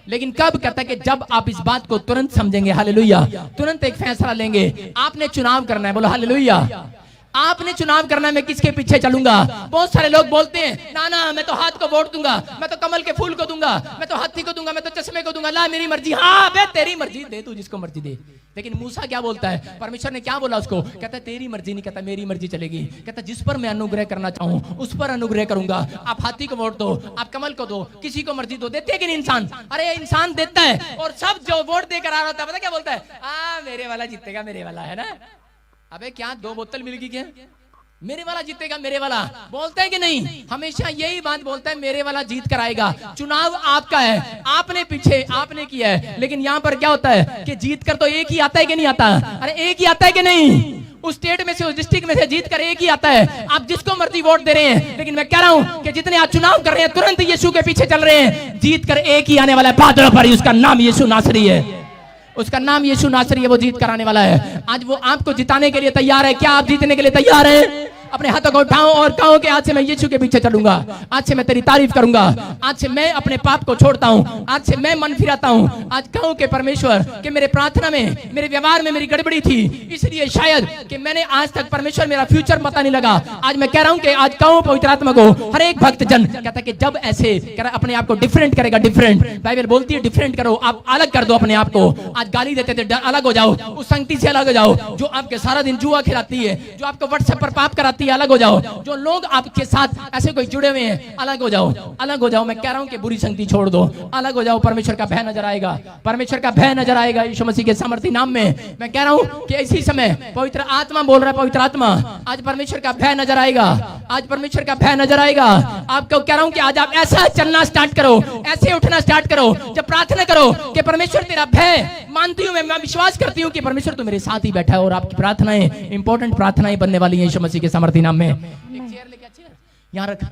लेकिन कब? कहता है कि जब आप इस बात को तुरंत समझेंगे। हालेलुया। तुरंत एक फैसला लेंगे। आपने चुनाव करना है। बोलो हालेलुया। आपने चुनाव करना है, मैं किसके पीछे चलूंगा। बहुत सारे लोग बोलते हैं ना ना मैं तो हाथ को वोट दूंगा, मैं तो कमल के फूल को दूंगा, मैं तो हाथी को दूंगा, मैं तो चश्मे को दूंगा, ला मेरी मर्जी। हाँ बे तेरी मर्जी, दे तू जिसको मर्जी दे। लेकिन मूसा क्या बोलता है? परमेश्वर ने क्या बोला उसको? कहता है तेरी मर्जी नहीं, कहता मेरी मर्जी चलेगी। कहता जिस पर मैं अनुग्रह करना चाहूं उस पर अनुग्रह करूंगा। आप हाथी को वोट दो, आप कमल को दो, किसी को मर्जी दो। देते हैं कि नहीं इंसान? अरे इंसान देता है। और सब जो वोट देकर आ रहा होता है, पता क्या बोलता है? मेरे वाला जीतेगा, मेरे वाला है ना। अबे क्या 2 बोतल मिल गई क्या? मेरे वाला जीतेगा, मेरे वाला बोलता है कि नहीं? हमेशा यही बात बोलता है, मेरे वाला जीत कर आएगा। चुनाव आपका है, आपने पीछे आपने किया है। लेकिन यहाँ पर क्या होता है कि जीत कर तो एक ही आता है कि नहीं आता? अरे एक ही आता है कि नहीं? उस स्टेट में से, उस डिस्ट्रिक्ट में से जीत कर एक ही आता है। आप जिसको मर्जी वोट दे रहे हैं। लेकिन मैं कह रहा हूं कि जितने आज चुनाव कर रहे हैं, तुरंत यीशु के पीछे चल रहे हैं, जीत कर एक ही आने वाला है, बादलों पर ही। उसका नाम यीशु नासरी है, उसका नाम यीशु नासरी है। वो जीत कर आने वाला है। आज वो आपको जिताने के लिए तैयार है। क्या आप जीतने के लिए तैयार हैं? अपने हाथों को उठाओ और कहो कि आज से मैं यीशु के पीछे चलूंगा, आज से मैं तेरी तारीफ करूंगा, आज से मैं अपने पाप को छोड़ता हूं, आज से मैं मन फिराता हूं। आज कहो कि परमेश्वर कि मेरे प्रार्थना में, मेरे व्यवहार में मेरी गड़बड़ी थी, इसलिए शायद कि मैंने आज तक परमेश्वर मेरा फ्यूचर पता नहीं लगा। आज मैं कह रहा हूं कि आज कहो पवित्र आत्मा को, हर एक भक्त जन कहता है कि जब ऐसे अपने आप को डिफरेंट करेगा, डिफरेंट, बाइबल बोलती है डिफरेंट करो, आप अलग कर दो अपने आप को। आज गाली देते थे, अलग हो जाओ, उस संगति से अलग हो जाओ, जो आपके सारा दिन जुआ खिलाती है, जो आपको व्हाट्सएप पर पाप कराती है, अलग हो जाओ। जो लोग आपके साथ ऐसे कोई जुड़े हुए हैं, अलग हो जाओ, अलग हो जाओ। मैं कह रहा हूं कि बुरी संगति छोड़ दो, अलग हो जाओ। परमेश्वर का भय नजर आएगा, परमेश्वर का भय नजर आएगा यीशु मसीह के सामर्थ्य नाम में। मैं कह रहा हूं कि इसी समय पवित्र आत्मा बोल रहा है, पवित्र आत्मा, आज परमेश्वर का भय नजर आएगा, आज परमेश्वर का भय नजर आएगा। आपको कह रहा हूं कि आज आप ऐसा चलना स्टार्ट करो, ऐसे उठना स्टार्ट करो, जब प्रार्थना करो कि परमेश्वर तेरा भय मानती हूं, मैं विश्वास करती हूं कि परमेश्वर तो मेरे साथ ही बैठा है। और आपकी प्रार्थनाएं इंपॉर्टेंट प्रार्थनाएं बनने वाली है यीशु मसीह के सामर्थ्य नाम में। एक चेयर लेके चेयर यहाँ रख,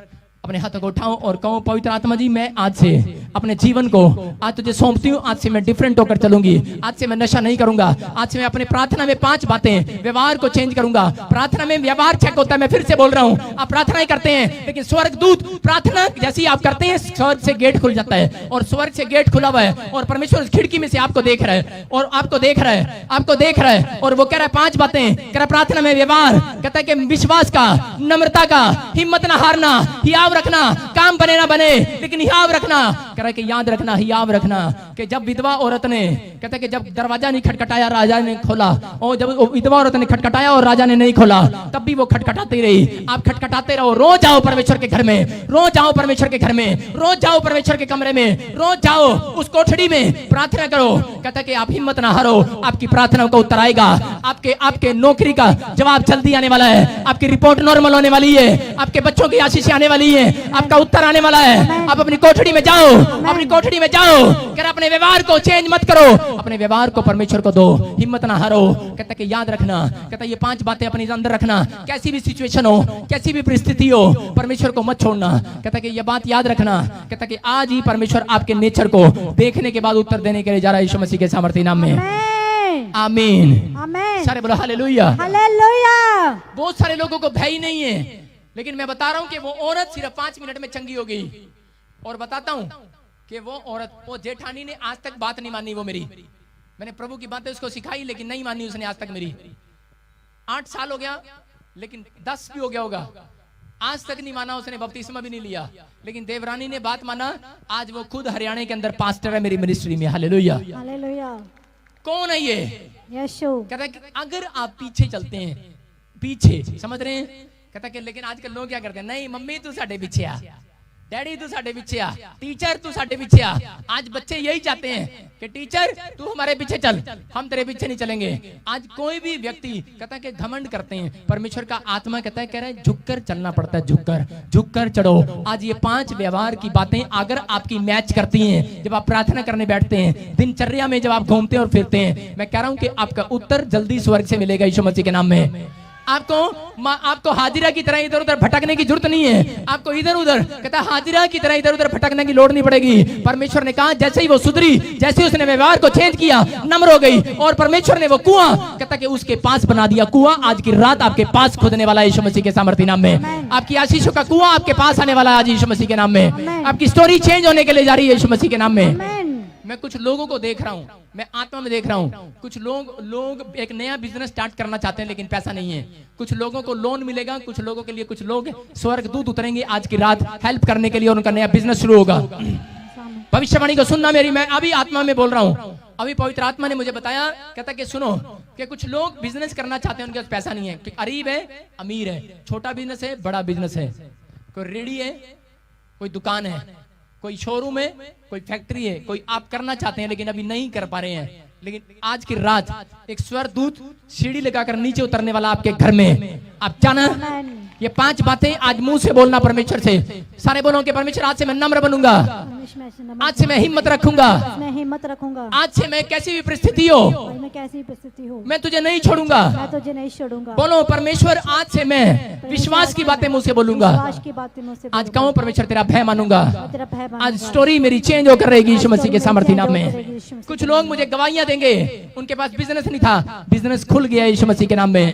अपने हाथों को उठाओ और कहो पवित्र आत्मा जी, मैं आज से अपने जीवन को आज तुझे सौंपती हूँ। आज से मैं डिफरेंट होकर चलूंगी, आज से मैं नशा नहीं करूंगा, आज से मैं अपने प्रार्थना में 5 बातें, व्यवहार को चेंज करूंगा। प्रार्थना में व्यवहार चेक होता है, मैं फिर से बोल रहा हूँ। आप प्रार्थनाएं करते हैं, लेकिन स्वर्गदूत प्रार्थना जैसी आप करते हैं, स्वर्ग से गेट खुल जाता है, और स्वर्ग से गेट खुला हुआ है, और परमेश्वर उस खिड़की में से आपको देख रहा है, और आपको देख रहा है, आपको देख रहा है। और वो कह रहा है 5 बातें, कह रहा प्रार्थना में व्यवहार, कहता है कि विश्वास का, नम्रता का, हिम्मत ना हारना, हियाव रखना, काम बने ना बने, लेकिन हियाव रखना। कह रहा है कि याद रखना, हियाव रखना कि जब विधवा औरत ने, कहता है कि जब दरवाजा नहीं खटखटाया राजा ने खोला, और जब विधवा औरत ने खटखटाया और राजा ने नहीं खोला, तब भी वो खटखटाती रही। आप खटखटाते रहो, रोज आओ परमेश्वर के घर में, रोज जाओ परमेश्वर के घर में, रोज जाओ परमेश्वर के कमरे में, रोज जाओ उस कोठड़ी में, प्रार्थना करो। कहता है कि आप हिम्मत ना हारो, आपकी प्रार्थना को उत्तर आएगा। आपके नौकरी का जवाब जल्दी आने वाला है, आपकी रिपोर्ट नॉर्मल होने वाली है, आपके बच्चों की आशीष आने वाली है, आपका उत्तर आने वाला है। आप अपनी कोठड़ी में जाओ, अपनी कोठड़ी में जाओ। कहता अपने व्यवहार को चेंज मत करो, अपने व्यवहार को परमेश्वर को दो, हिम्मत ना हारो। कहता कि याद रखना, कहता ये 5 बातें अपने अंदर रखना, कैसी भी सिचुएशन हो, कैसी भी परिस्थिति हो, परमेश्वर को मत छोड़ना। कहता कि ये बात याद रखना। कहता कि आज ही परमेश्वर आपके नेचर को देखने के बाद उत्तर देने के लिए जा रहा है यीशु मसीह के सामर्थ्य नाम में। आमीन, आमीन। सारे बोलो हालेलुया, हालेलुया। बहुत सारे लोगों को भय ही नहीं है, लेकिन मैं बता रहा हूं कि वो औरत सिर्फ 5 मिनट में चंगी हो गई। और बताता हूं कि वो औरत, वो जेठानी ने आज तक बात नहीं मानी। वो मेरी, मैंने प्रभु की बातें उसको सिखाई, लेकिन नहीं मानी उसने आज तक मेरी। 8 साल हो गया, लेकिन 10 भी हो गया होगा, आज तक नहीं माना उसने, बपतिस्मा भी नहीं लिया। लेकिन देवरानी ने बात माना। आज वो खुद हरियाणा के अंदर पास्टर है मेरी मिनिस्ट्री में। Hallelujah, hallelujah. कौन है ये? यीशु। कहता है कि अगर आप पीछे चलते हैं, पीछे, समझ रहे हैं? कहता कि लेकिन आजकल लोग क्या करते हैं, नहीं मम्मी तू साडे पीछे आ, डैडी तू साडे पीछे आ, टीचर तू साडे पीछे आ। आज बच्चे यही चाहते हैं कि टीचर तू हमारे पीछे चल, हम तेरे पीछे नहीं चलेंगे। आज कोई भी व्यक्ति कहता है कि घमंड करते हैं। परमेश्वर का आत्मा कहता है, कह रहा है झुककर चलना पड़ता है, झुककर चढ़ो। आज ये 5 व्यवहार की बातें अगर आपकी मैच करती हैं, जब आप प्रार्थना करने बैठते हैं, दिनचर्या में जब आप घूमते और फिरते हैं, मैं कह रहा हूं कि आपका उत्तर जल्दी स्वर्ग से मिलेगा यीशु मसीह के नाम में। आपको हाजिरा की तरह इधर उधर भटकने की जरूरत नहीं है। आपको इधर उधर, कहता है हाजिरा की तरह इधर उधर भटकने की लोड़ नहीं पड़ेगी। परमेश्वर ने कहा जैसे ही वो सुधरी, जैसे उसने व्यवहार को चेंज किया, नम्र हो गई, और परमेश्वर ने वो कुआं, कहता कि उसके पास बना दिया। कुआं आज की रात आपके पास खुदने वाला है यीशु मसीह के सामर्थ्य नाम में। आपकी आशीषों का कुआं आपके पास आने वाला है आज यीशु मसीह के नाम में। आपकी स्टोरी चेंज होने के लिए जा रही है यीशु मसीह के नाम में। मैं कुछ लोगों को देख रहा हूँ, मैं आत्मा में देख रहा हूँ, कुछ लोग एक नया बिजनेस स्टार्ट करना चाहते हैं, लेकिन पैसा नहीं है। कुछ लोगों को लोन मिलेगा, कुछ लोगों के लिए, कुछ लोग स्वर्ग दूत उतरेंगे आज की रात हेल्प करने के लिए, और उनका नया बिजनेस शुरू होगा। भविष्यवाणी को सुनना मेरी, मैं अभी आत्मा में बोल रहा हूँ। अभी पवित्र आत्मा ने मुझे बताया, कहता कि सुनो कि कुछ लोग बिजनेस करना चाहते हैं, उनके पास पैसा नहीं है। गरीब है, अमीर है, छोटा बिजनेस है, बड़ा बिजनेस है, कोई रेडी है, कोई दुकान है, कोई शोरूम है, कोई फैक्ट्री है, कोई आप करना चाहते हैं लेकिन अभी नहीं कर पा रहे हैं। लेकिन आज की रात एक स्वर्गदूत सीढ़ी लगाकर नीचे उतरने वाला आपके घर में। आप जाना, ये 5 बातें आज मुंह से बोलना परमेश्वर से। सारे बोलो कि परमेश्वर आज से मैं नम्र बनूंगा, आज से मैं हिम्मत रखूंगा, आज से मैं कैसी भी परिस्थिति हो, मैं तुझे नहीं छोड़ूंगा। बोलो परमेश्वर आज से मैं विश्वास की बातें मुंह से बोलूंगा। आज कहूँ परमेश्वर तेरा भय मानूंगा। आज स्टोरी मेरी चेंज होकर रहेगी यीशु मसीह के सामर्थ्य नाम में। कुछ लोग मुझे गवाहियां देंगे, उनके पास बिजनेस नहीं था, बिजनेस खुल गया यीशु मसीह के नाम में।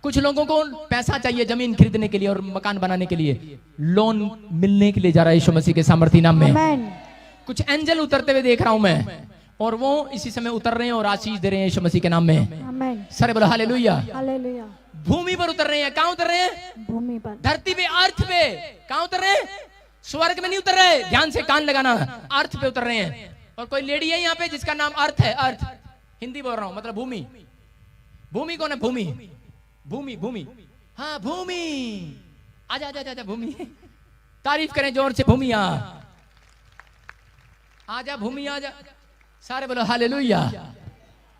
कुछ लोगों को पैसा चाहिए जमीन खरीदने के लिए और मकान बनाने के लिए, लोन मिलने के लिए जा रहा है यीशु मसीह के सामर्थ्य नाम में। कुछ एंजल उतरते हुए देख रहा हूं मैं, और वो इसी समय उतर रहे हैं और आशीष दे रहे हैं यीशु मसीह के नाम में। सारे बोलो हालेलुया। भूमि पर उतर रहे हैं। कहां उतर रहे हैं? भूमि पर, धरती पे, अर्थ पे। कहां उतर रहे हैं? स्वर्ग में नहीं उतर रहे, ध्यान से कान लगाना, अर्थ पे उतर रहे हैं। और कोई लेडी है यहाँ पे जिसका नाम अर्थ है, अर्थ, हिंदी बोल रहा हूं, मतलब भूमि। भूमि कौन है? भूमि, भूमि, भूमि, हाँ भूमि। आजा आजा आजा भूमि, तारीफ करें जोर से भूमि। आजा भूमि, आजा। सारे बोलो हालेलुया।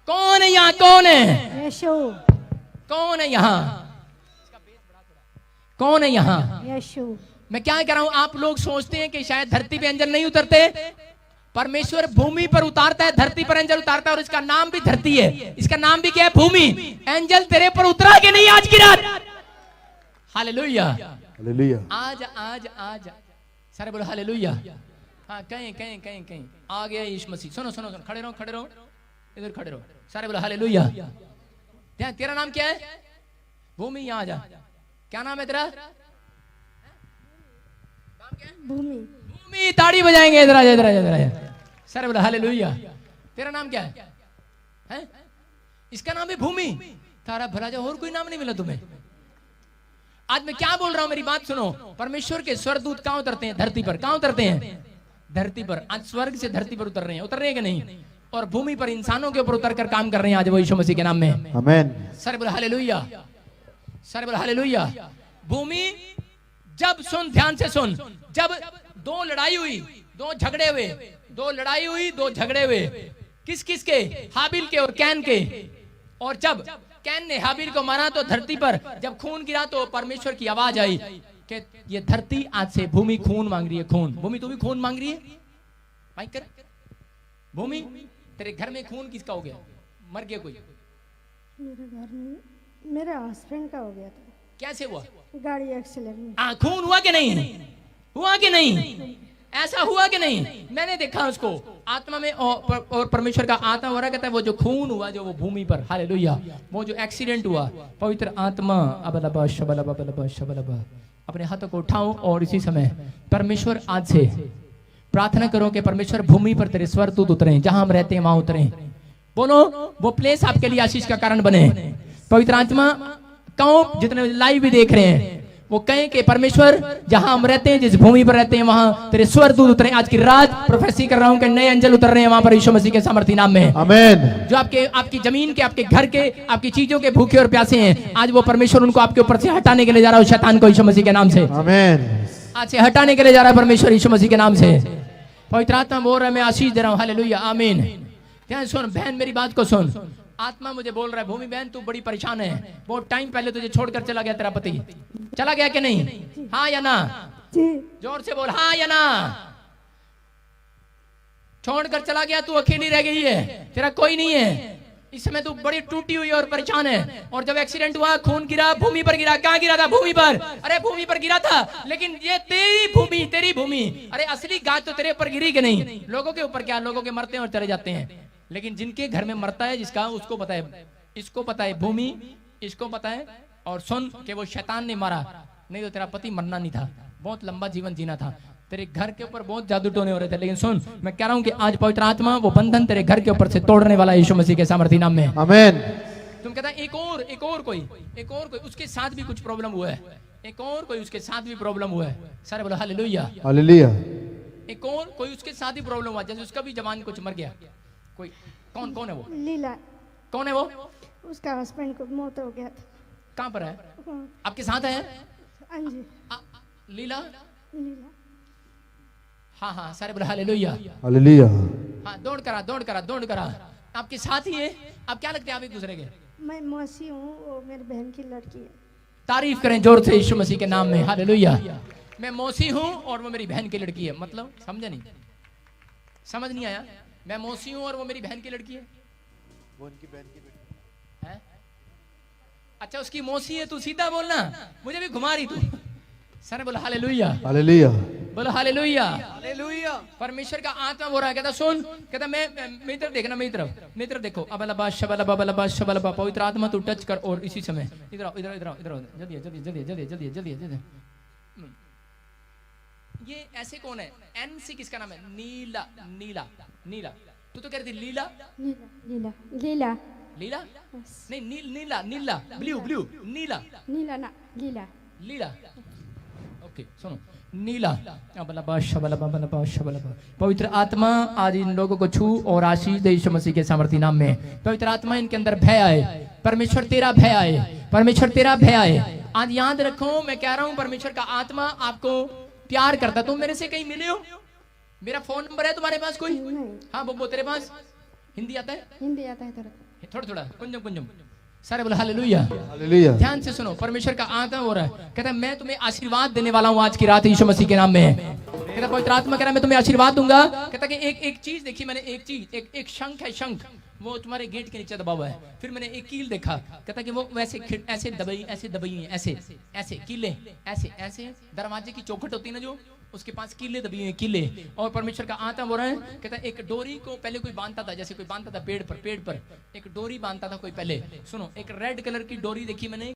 कौन है यहाँ? कौन है? यीशु। कौन है यहाँ? कौन है यहाँ? यीशु। मैं क्या कह रहा हूं, आप लोग सोचते हैं कि शायद धरती पे एंजल नहीं उतरते। परमेश्वर भूमि पर उतारता है, धरती पर एंजल उतारता है, और इसका नाम भी धरती है, इसका नाम भी क्या है? भूमि। एंजल तेरे पर उतरा के नहीं आज की रात? Hallelujah, hallelujah. आज आज आज सारे बोलो हालेलुया। हाँ, कहीं कहीं कहीं कहीं आ गया यीशु मसीह। सुनो सुनो सुनो, खड़े रहो, खड़े रहो, इधर खड़े रहो। सारे बोलो हालेलुया। ध्यान, तेरा नाम क्या है? भूमि। यहाँ आ जा। क्या नाम है तेरा? भूमि। भूमि, ताड़ी बजाएंगे। इधर आ जा, इधर आ जा, इधर आ जा। सारे बोलो हालेलुया। तेरा नाम क्या है? हैं? इसका नाम है भूमि। तारा भला जा, और कोई नाम नहीं मिला तुम्हें? आज मैं क्या बोल रहा हूं, मेरी बात सुनो। परमेश्वर के स्वर्गदूत कहां उतरते हैं? धरती पर। कहां उतरते हैं? धरती पर। आज स्वर्ग से धरती पर उतर रहे हैं कि नहीं? और भूमि पर इंसानों के ऊपर उतर कर काम कर रहे हैं आज वो यीशु मसीह के नाम में। आमेन। सर बोल हालेलुया, सर बोल हालेलुया। भूमि जब, सुन ध्यान से सुन, जब दो लड़ाई हुई, दो झगड़े हुए, दो झगड़े हुए, किस किस के? हाबिल के और कैन के। और जब कैन ने हाबिल को मारा तो धरती पर जब खून गिरा तो परमेश्वर की आवाज आई कि ये धरती आज से भूमि खून मांग रही है। खून। भूमि तू भी खून मांग रही है? माइक कर। भूमि तेरे घर में खून किसका हो गया? मर गया कोई? मेरे घर में मेरे हस्बैंड का हो गया था। कैसे हुआ? गाड़ी एक्सीडेंट में। खून हुआ कि नहीं? हुआ कि नहीं? ऐसा हुआ कि नहीं? मैंने देखा उसको आत्मा में, और परमेश्वर का आत्मा हो रहा कहता है वो जो खून हुआ जो वो भूमि पर, हालेलुया, वो जो एक्सीडेंट हुआ, पवित्र आत्मा अबलबा शबलबा बलबा शबलबा। अपने हाथों को उठाओ और इसी समय परमेश्वर आज से प्रार्थना करो कि परमेश्वर भूमि पर तेरे स्वर्गदूत उतरे, जहां हम रहते हैं वहां उतरे। बोलो वो प्लेस आपके लिए आशीष का कारण बने। पवित्र आत्मा कहो, जितने लाइव भी देख रहे हैं वो कहें कि परमेश्वर जहां हम रहते हैं, जिस भूमि पर रहते हैं, वहां तेरे स्वर्गदूत उतरे। आज की रात प्रोफेसी कर रहा हूं कि नए अंजल उतर रहे हैं वहां पर यीशु मसीह के सामर्थी नाम में। आमेन। जो आपकी जमीन के, आपके घर के, आपकी चीजों के भूखे और प्यासे हैं, आज वो परमेश्वर उनको आपके ऊपर से हटाने के लिए जा रहा है, शैतान को यीशु मसीह के नाम से। आमेन। आज से हटाने के लिए जा रहा है परमेश्वर यीशु मसीह के नाम से। पवित्र आत्मा बोल रहा है मैं आशीष दे रहा हूं, हालेलुया, आमीन। ध्यान सुन बहन, मेरी बात को सुन। आत्मा मुझे बोल रहा है भूमि बहन तू बड़ी परेशान है, बहुत टाइम पहले तुझे छोड़कर चला गया तेरा पति। चला गया कि नहीं? हाँ या ना? जोर से बोल हाँ या ना। छोड़कर चला गया, तू अकेली रह गई है, तेरा कोई नहीं है। इस समय तू बड़ी टूटी हुई और परेशान है। और जब एक्सीडेंट हुआ, खून गिरा, भूमि पर गिरा। कहां गिरा था? भूमि पर। अरे भूमि पर गिरा था, लेकिन ये तेरी भूमि। अरे असली गाज तो तेरे ऊपर गिरी कि नहीं? लोगों के ऊपर क्या? लोगों के मरते हैं और चले जाते हैं, लेकिन जिनके घर में मरता है जिसका, उसको पता है, इसको पता है भूमि, इसको पता है। और सुन कि वो शैतान ने मारा, नहीं तो तेरा पति मरना नहीं था, बहुत लंबा जीवन जीना था। तेरे घर के ऊपर बहुत जादू टोने हो रहे थे, लेकिन सुन मैं कह रहा हूं कि आज पवित्र आत्मा वो बंधन तेरे घर के ऊपर से तोड़ने वाला यीशु मसीह के सामर्थी नाम में। आमेन। तुम कहता एक और कोई उसके साथ भी कुछ प्रॉब्लम हुआ है, एक और कोई उसके साथ भी प्रॉब्लम हुआ है। सारे बोलो हालेलुया, हालेलुया। एक और कोई उसके साथ ही प्रॉब्लम हुआ, जैसे उसका भी जवान कुछ मर गया। कोई कौन है वो? लीला। कौन है वो? उसका हस्बैंड को मौत हो गया था। कहाँ पर है? आपके साथ है? हाँ जी। लीला। लीला। हाँ सारे बोले हालेलुया, हालेलुया। हाँ दौड़ करा आपके साथ ही है। आप क्या लगते हैं आप एक दूसरे के? मैं मौसी हूँ, वो मेरी बहन की लड़की है। तारीफ करें जोर से यीशु मसीह के नाम में, हालेलुया। मैं मौसी हूँ और वो मेरी बहन की लड़की है। मतलब समझे नहीं? समझ नहीं आया? मैं मौसी हूँ और वो मेरी बहन की लड़की है। वो उनकी बहन की बेटी है? अच्छा उसकी मौसी है, तू सीधा बोलना, मुझे भी घुमा रही तू। सर बोला हालेलुया, हालेलुया। बोलो हालेलुया, हालेलुया। परमेश्वर का आत्मा बोल रहा है, कहता सुन, कहता मैं मेरी तरफ देखना, मेरी तरफ देखो। अबलबा शबलबा बलबा शबलबा। पवित्र आत्मा तू टच कर और इसी समय इधर आओ, जल्दी। ये ऐसे कौन है? एन से किसका नाम है? नीला। तू तो कह रही थी लीला। लीला नहीं, ब्लू नीला। ओके सुनो, नीला। पवित्र आत्मा आज इन लोगों को छू और आशीष दे यीशु मसीह के सामर्थी नाम में। पवित्र आत्मा इनके अंदर भय आए, परमेश्वर तेरा भय आए। आज याद रखो मैं कह रहा हूं परमेश्वर का आत्मा आपको प्यार करता। तुम मेरे से कहीं मिले हो? मेरा फोन नंबर है तुम्हारे पास कोई? हाँ वो तेरे पास हिंदी आता है? हिंदी आता है थोड़ा कुंजम। सारे बोले हालेलुया, हालेलुया। ध्यान से सुनो, परमेश्वर का आत्मा हो रहा है, कहता है मैं तुम्हें आशीर्वाद देने वाला हूं आज की रात यीशु मसीह के नाम में। कहता पवित्र आत्मा कह रहा है मैं तुम्हें आशीर्वाद दूंगा। कहता कि एक चीज देखी मैंने, एक शंख है, शंख वो तुम्हारे गेट के नीचे दबा हुआ है। फिर मैंने एक कील देखा, कहता कि वो वैसे ऐसे दबाई है, ऐसे कीले, ऐसे दरवाजे की चौखट होती है ना, जो उसके पास कीले दबी हुई कीले। और परमेश्वर का आत्मा बोल रहा है, कहता है एक डोरी को पहले कोई बांधता था, जैसे कोई बांधता था पेड़ पर एक डोरी बांधता था कोई पहले। सुनो, एक रेड कलर की डोरी देखी मैंने,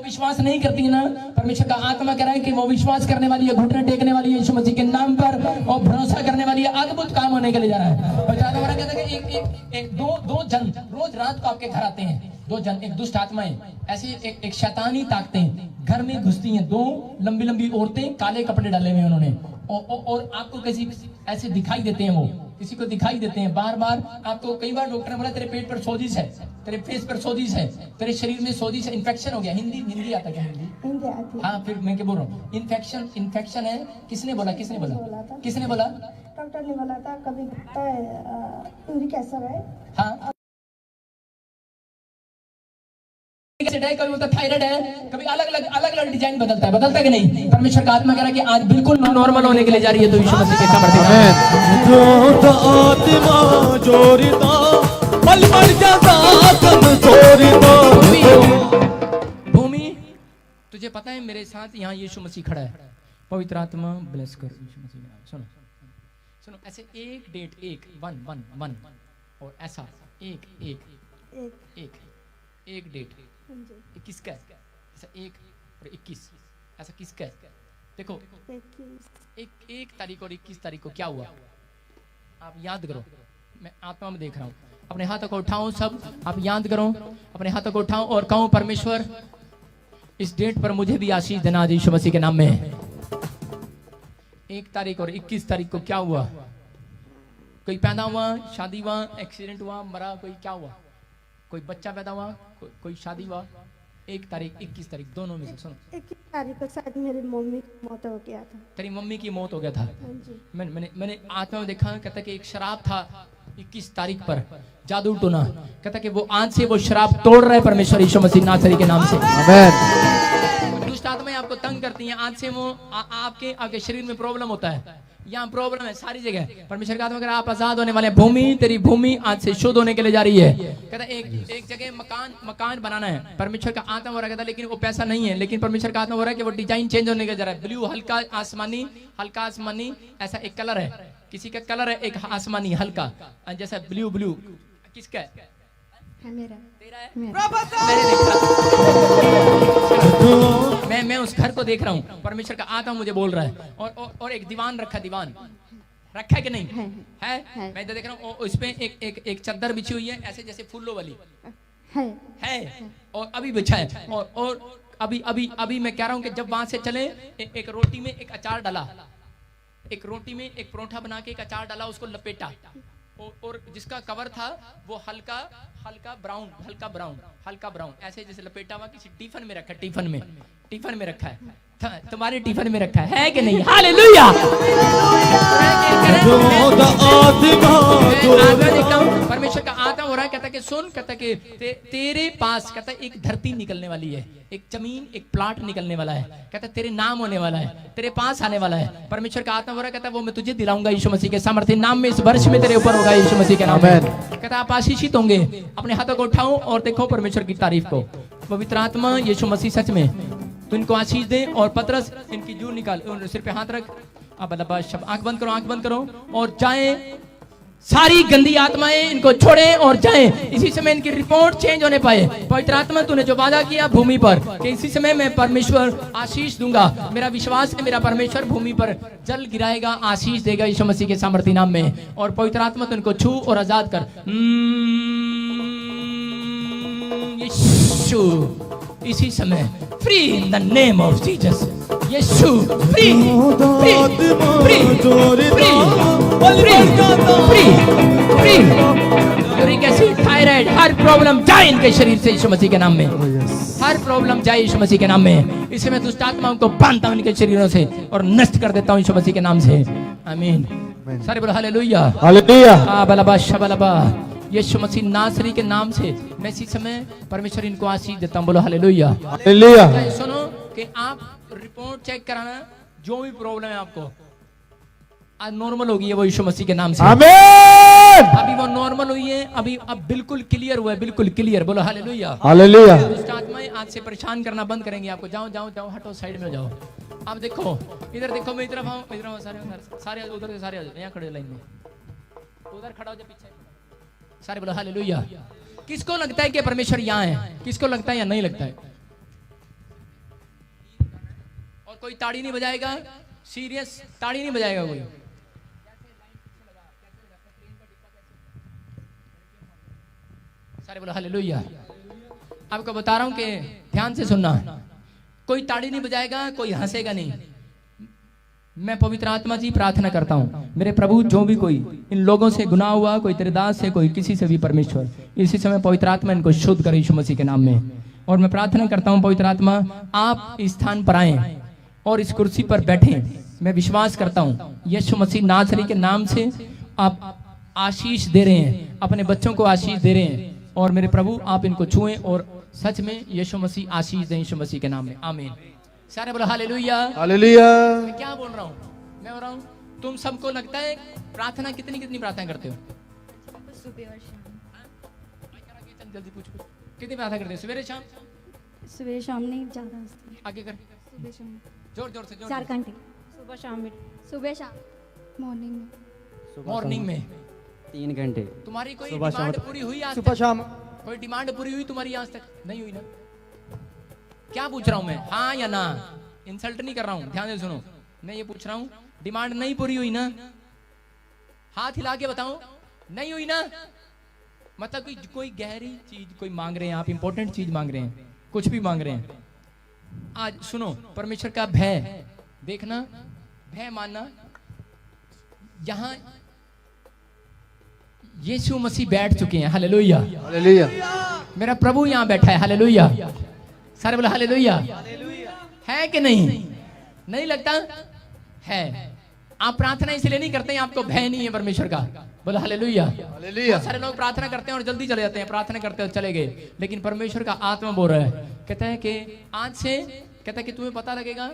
विश्वास नहीं करती है ना, परमेश्वर का आत्मा कह रहा है कि वो विश्वास करने वाली है, घुटने टेकने वाली है यीशु मसीह के नाम पर और भरोसा करने वाली है, अद्भुत काम होने के लिए जा रहा है। और ज्यादा बड़ा कहता है कि दो जन रोज रात को आपके घर आते हैं, दो जन, एक दुष्ट आत्माएं ऐसी एक शैतानी ताकतें घर में घुसती हैं, दो लंबी लंबी औरतें, काले कपड़े डाले हुए उन्होंने, और आपको किसी ऐसे दिखाई देते हैं, वो किसी को दिखाई देते हैं बार बार आपको। कई बार डॉक्टर ने बोला तेरे पेट पर सोजिश है, तेरे फेस पर सोजिश है, तेरे शरीर में सोजिश है, इन्फेक्शन हो गया। हिंदी आता क्या? हिंदी आती है। हाँ, फिर मैं क्या बोल रहा हूँ, इन्फेक्शन है। किसने बोला? किसने बोला? डॉक्टर ने बोला था कभी यूरिक एसिड है। हाँ, कभी बोलता थायराइड है, कभी अलग अलग डिजाइन बदलता है कि नहीं? परमेश्वर का आत्मा कह रहा है कि आज बिल्कुल नॉर्मल होने के लिए जा रही है। तो यीशु मसीह के सामर्थ्य भूमि, तुझे पता है मेरे साथ यहाँ यीशु मसीह खड़ा है। पवित्र आत्मा ब्लेस कर यीशु मसीह के नाम। सुनो, ऐसे एक डेट, एक वन और ऐसा एक डेट 21 का ऐसा, 1 और 21 ऐसा किसका है? देखो, एक तारीख और 21 तारीख को क्या हुआ आप याद करो। मैं आत्मा में देख रहा हूँ, अपने हाथों को उठाओ, सब आप याद करो, अपने हाथों को उठाओ और कहो परमेश्वर इस डेट पर मुझे भी आशीष देना यीशु मसीह के नाम में। 1 तारीख और 21 तारीख को क्या हुआ? कोई पैदा हुआ, शादी हुआ, एक्सीडेंट हुआ, मरा, कोई क्या हुआ? कोई बच्चा पैदा हुआ, कोई शादी हुआ। 1 तारीख 21 तारीख दोनों में से सुनो। 21 तारीख को शायद मेरी मम्मी की मौत हो गया था। तेरी मम्मी की मौत हो गया था। मैंने आत्मा में देखा, कहता कि एक शराब था 21 तारीख पर, जादू टोना, कहता कि वो आज से वो शराब तोड़ रहे परमेश्वर यीशु मसीह नासरी के नाम से। आमीन। दुष्ट आत्माएं आपको तंग करती हैं, आज से वो आपके शरीर में प्रॉब्लम होता है, यहाँ प्रॉब्लम है सारी जगह। परमेश्वर का आत्मा कह रहा है आप आजाद होने वाले हैं। भूमि, तेरी भूमि आज से शुद्ध होने के लिए जा रही है। कहता एक जगह मकान बनाना है, परमेश्वर का आत्मा हो रहा है, लेकिन वो पैसा नहीं है, लेकिन परमेश्वर का आत्मा हो रहा है कि वो डिजाइन चेंज होने के जा रहा है। ब्लू, हल्का आसमानी ऐसा एक कलर है, किसी का कलर है एक आसमानी हल्का जैसा ब्लू। किसका है? मेरा। तेरा है? मैं उस घर को देख रहा हूँ, परमेश्वर का आत्मा मुझे बोल रहा है। और एक दीवान रखा है कि नहीं? है। मैं इधर देख रहा हूँ, उस पे एक चादर बिछी हुई है ऐसे जैसे फूलों वाली है और अभी बिछा है। और अभी मैं कह रहा हूँ कि जब वहां से चले, एक रोटी में एक अचार डाला, एक रोटी में एक परोठा बना के एक अचार डाला, उसको लपेटा, और जिसका कवर था वो हल्का ब्राउन ऐसे जैसे लपेटा हुआ किसी टिफिन में रखा, टिफिन में रखा है, तुम्हारे टिफिन में रखा है कि नहीं? हालेलुया। परमेश्वर का आत्मा हो रहा है, कहता कि सुन, कहता कि तेरे पास, कहता एक धरती निकलने वाली है, एक जमीन, एक प्लाट निकलने वाला है, कहता तेरे नाम होने वाला है, तेरे पास आने वाला है। परमेश्वर का आत्मा हो रहा है, कहता वो मैं तुझे दिलाऊंगा यीशु मसीह के सामर्थ्य नाम में, इस वर्ष में तेरे ऊपर होगा यीशु मसीह के नाम में। कहता आप आशीषित होंगे। अपने हाथों को उठाओ और देखो परमेश्वर की तारीफ को। पवित्र आत्मा यीशु मसीह सच में तो इनको आशीष दे। और पतरस इनकी जूर निकाल, सिर पे हाथ रख, आंख बंद करो और जाए। सारी गंदी आत्माएं इनको छोड़े और जाएं। इसी समय इनकी रिपोर्ट चेंज होने पाए। पवित्र आत्मा तूने जो वादा किया भूमि पर कि इसी समय मैं परमेश्वर आशीष दूंगा, मेरा विश्वास है मेरा परमेश्वर भूमि पर जल गिराएगा, आशीष देगा यीशु मसीह के सामर्थ्य नाम में। और पवित्र आत्मा तू इनको छू और आजाद कर। यीशु इसी समय free in the name of Jesus. Yeshu free free free uric acid, thyroid, हर प्रॉब्लम जाए इनके शरीर से यीशु मसीह के नाम में। हर प्रॉब्लम जाए यीशु मसीह के नाम में। इसी में दुष्ट आत्माओं को बांधता हूं इनके शरीरों से और नष्ट कर देता हूं यीशु मसीह के नाम से। आमीन। सारे बोलो हालेलुया हालेलुया। बलबा शबलबा। यीशु मसीह नासरी के नाम से मैं इसी समय परमेश्वर इनको आशीष देता हूं। बोलो हालेलुया हालेलुया। सुनो कि आप रिपोर्ट चेक कराना, जो भी प्रॉब्लम है आपको आज नॉर्मल होगी है वो यीशु मसीह के नाम से। आमीन। अभी वो नॉर्मल हुई है, अभी अब बिल्कुल क्लियर हुआ है, बिल्कुल क्लियर। बोलो हालेलुया हालेलुया। दुष्ट आत्माएं आज से परेशान करना बंद करेंगे आपको। जाओ जाओ जाओ, हटो, साइड में जाओ। अब देखो, इधर देखो, मैं इधर आऊं, इधर आओ, सारे उधर से सारे यहाँ खड़े लाइन में, उधर खड़ा हो जाओ पीछे सारे। बोलो हालेलुया। किसको लगता है कि परमेश्वर यहाँ है? किसको लगता है या नहीं लगता है? और कोई ताड़ी नहीं बजाएगा, सीरियस ताड़ी नहीं बजाएगा कोई। सारे बोलो हालेलुया। आपको बता रहा हूं कि ध्यान से सुनना, कोई ताड़ी नहीं बजाएगा, कोई हंसेगा नहीं। मैं पवित्र आत्मा जी प्रार्थना करता हूं, मेरे प्रभु जो भी कोई इन लोगों से गुनाह हुआ, कोई तेरे दास से, कोई किसी से भी, परमेश्वर इसी समय पवित्र आत्मा इनको शुद्ध करे यीशु मसीह के नाम में। और मैं प्रार्थना करता हूं पवित्र आत्मा आप इस स्थान पर आए और इस कुर्सी पर बैठे। मैं विश्वास करता हूं यीशु मसीह नासरी के नाम से आप आशीष दे रहे हैं, अपने बच्चों को आशीष दे रहे हैं। और मेरे प्रभु आप इनको छुएं और सच में यीशु मसीह आशीष दें यीशु मसीह के नाम में, आमीन। सारे बोलो हालेलुया। हालेलुया। मैं क्या बोल रहा हूँ, मैं बोल रहा हूँ तुम सबको लगता है प्रार्थना कितनी कितनी प्रार्थना करते हो? सुबह और शाम। चल जल्दी पूछ कितनी प्रार्थना करते हो? सवेरे शाम? सुबह शाम नहीं ज़्यादा हंसती। आगे कर, सुबह शाम। जोर जोर से, जोर 4 घंटे। सुबह शाम। सुबह शाम। मॉर्निंग में। मॉर्निंग में 3 घंटे। तुम्हारी कोई सुबह शाम। डिमांड पूरी हुई आज सुबह तक? शाम। कोई डिमांड पूरी हुई तुम्हारी आज तक? नहीं हुई ना? क्या पूछ रहा हूं मैं, हाँ या ना? इंसल्ट नहीं कर रहा हूं, ध्यान से सुनो। मैं ये पूछ रहा हूं डिमांड नहीं पूरी हुई ना? हाथ हिला के बताओ, नहीं हुई ना? मतलब कोई गहरी चीज कोई मांग रहे हैं आप, इंपॉर्टेंट चीज मांग रहे हैं, कुछ भी मांग रहे हैं। आज सुनो, परमेश्वर का भय देखना, भय मानना। यहां यीशु मसीह बैठ चुके हैं, हालेलुया। हालेलुया। मेरा प्रभु यहां बैठा है, हालेलुया। सारे बोलो हालेलुया। है कि नहीं? नहीं लगता है? आप प्रार्थना इसलिए नहीं करते हैं, आपको भय नहीं है परमेश्वर का। बोलो हालेलुया। हालेलुया। बहुत सारे लोग प्रार्थना करते हैं और जल्दी चले जाते हैं, प्रार्थना करते हैं चले गए। लेकिन परमेश्वर का आत्मा बोल रहा है, कहता है कि आज से, कहता है कि तुम्हें पता लगेगा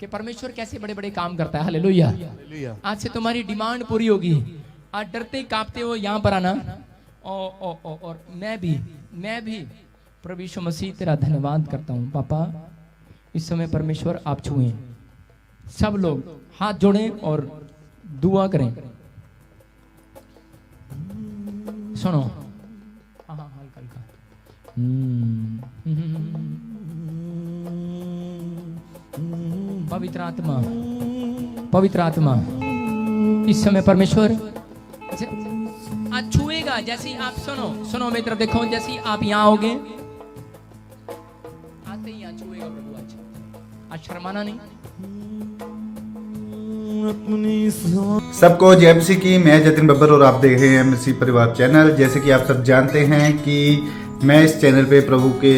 कि परमेश्वर कैसे बड़े बड़े काम करता है, हालेलुया। हालेलुया। आज से तुम्हारी डिमांड पूरी होगी। आज डरते कांपते हो यहाँ पर आना। और मैं भी प्रभु यीशु मसीह तेरा धन्यवाद करता हूँ पापा। इस समय परमेश्वर आप छुएं, सब लोग हाथ जोड़ें और दुआ करें। सुनो, हाँ हल्का हल्का। पवित्र आत्मा इस समय परमेश्वर आज छुएगा। जैसे आप सुनो मेरी तरफ देखो, जैसे आप यहाँ आओगे आते ही यहाँ छुएगा प्रभु। आज शर्माना नहीं। सबको जय मसीह की। मैं जतिन बब्बर और आप देख रहे हैं मसीह परिवार चैनल। जैसे कि आप सब जानते हैं कि मैं इस चैनल पे प्रभु के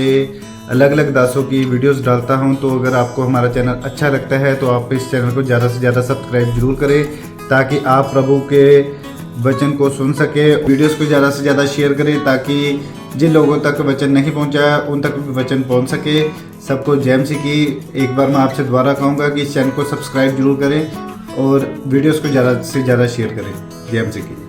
अलग अलग दासों की वीडियोस डालता हूं, तो अगर आपको हमारा चैनल अच्छा लगता है तो आप इस चैनल को ज़्यादा से ज़्यादा सब्सक्राइब जरूर करें, ताकि आप प्रभु के वचन को सुन सके। वीडियोस को ज़्यादा से ज़्यादा शेयर करें, ताकि जिन लोगों तक वचन नहीं पहुंचा उन तक भी वचन पहुंच सके। सबको जय मसीह की। एक बार मैं आपसे दोबारा कहूँगा कि इस चैनल को सब्सक्राइब जरूर करें और वीडियोस को ज़्यादा से ज़्यादा शेयर करें। जय मसीह की।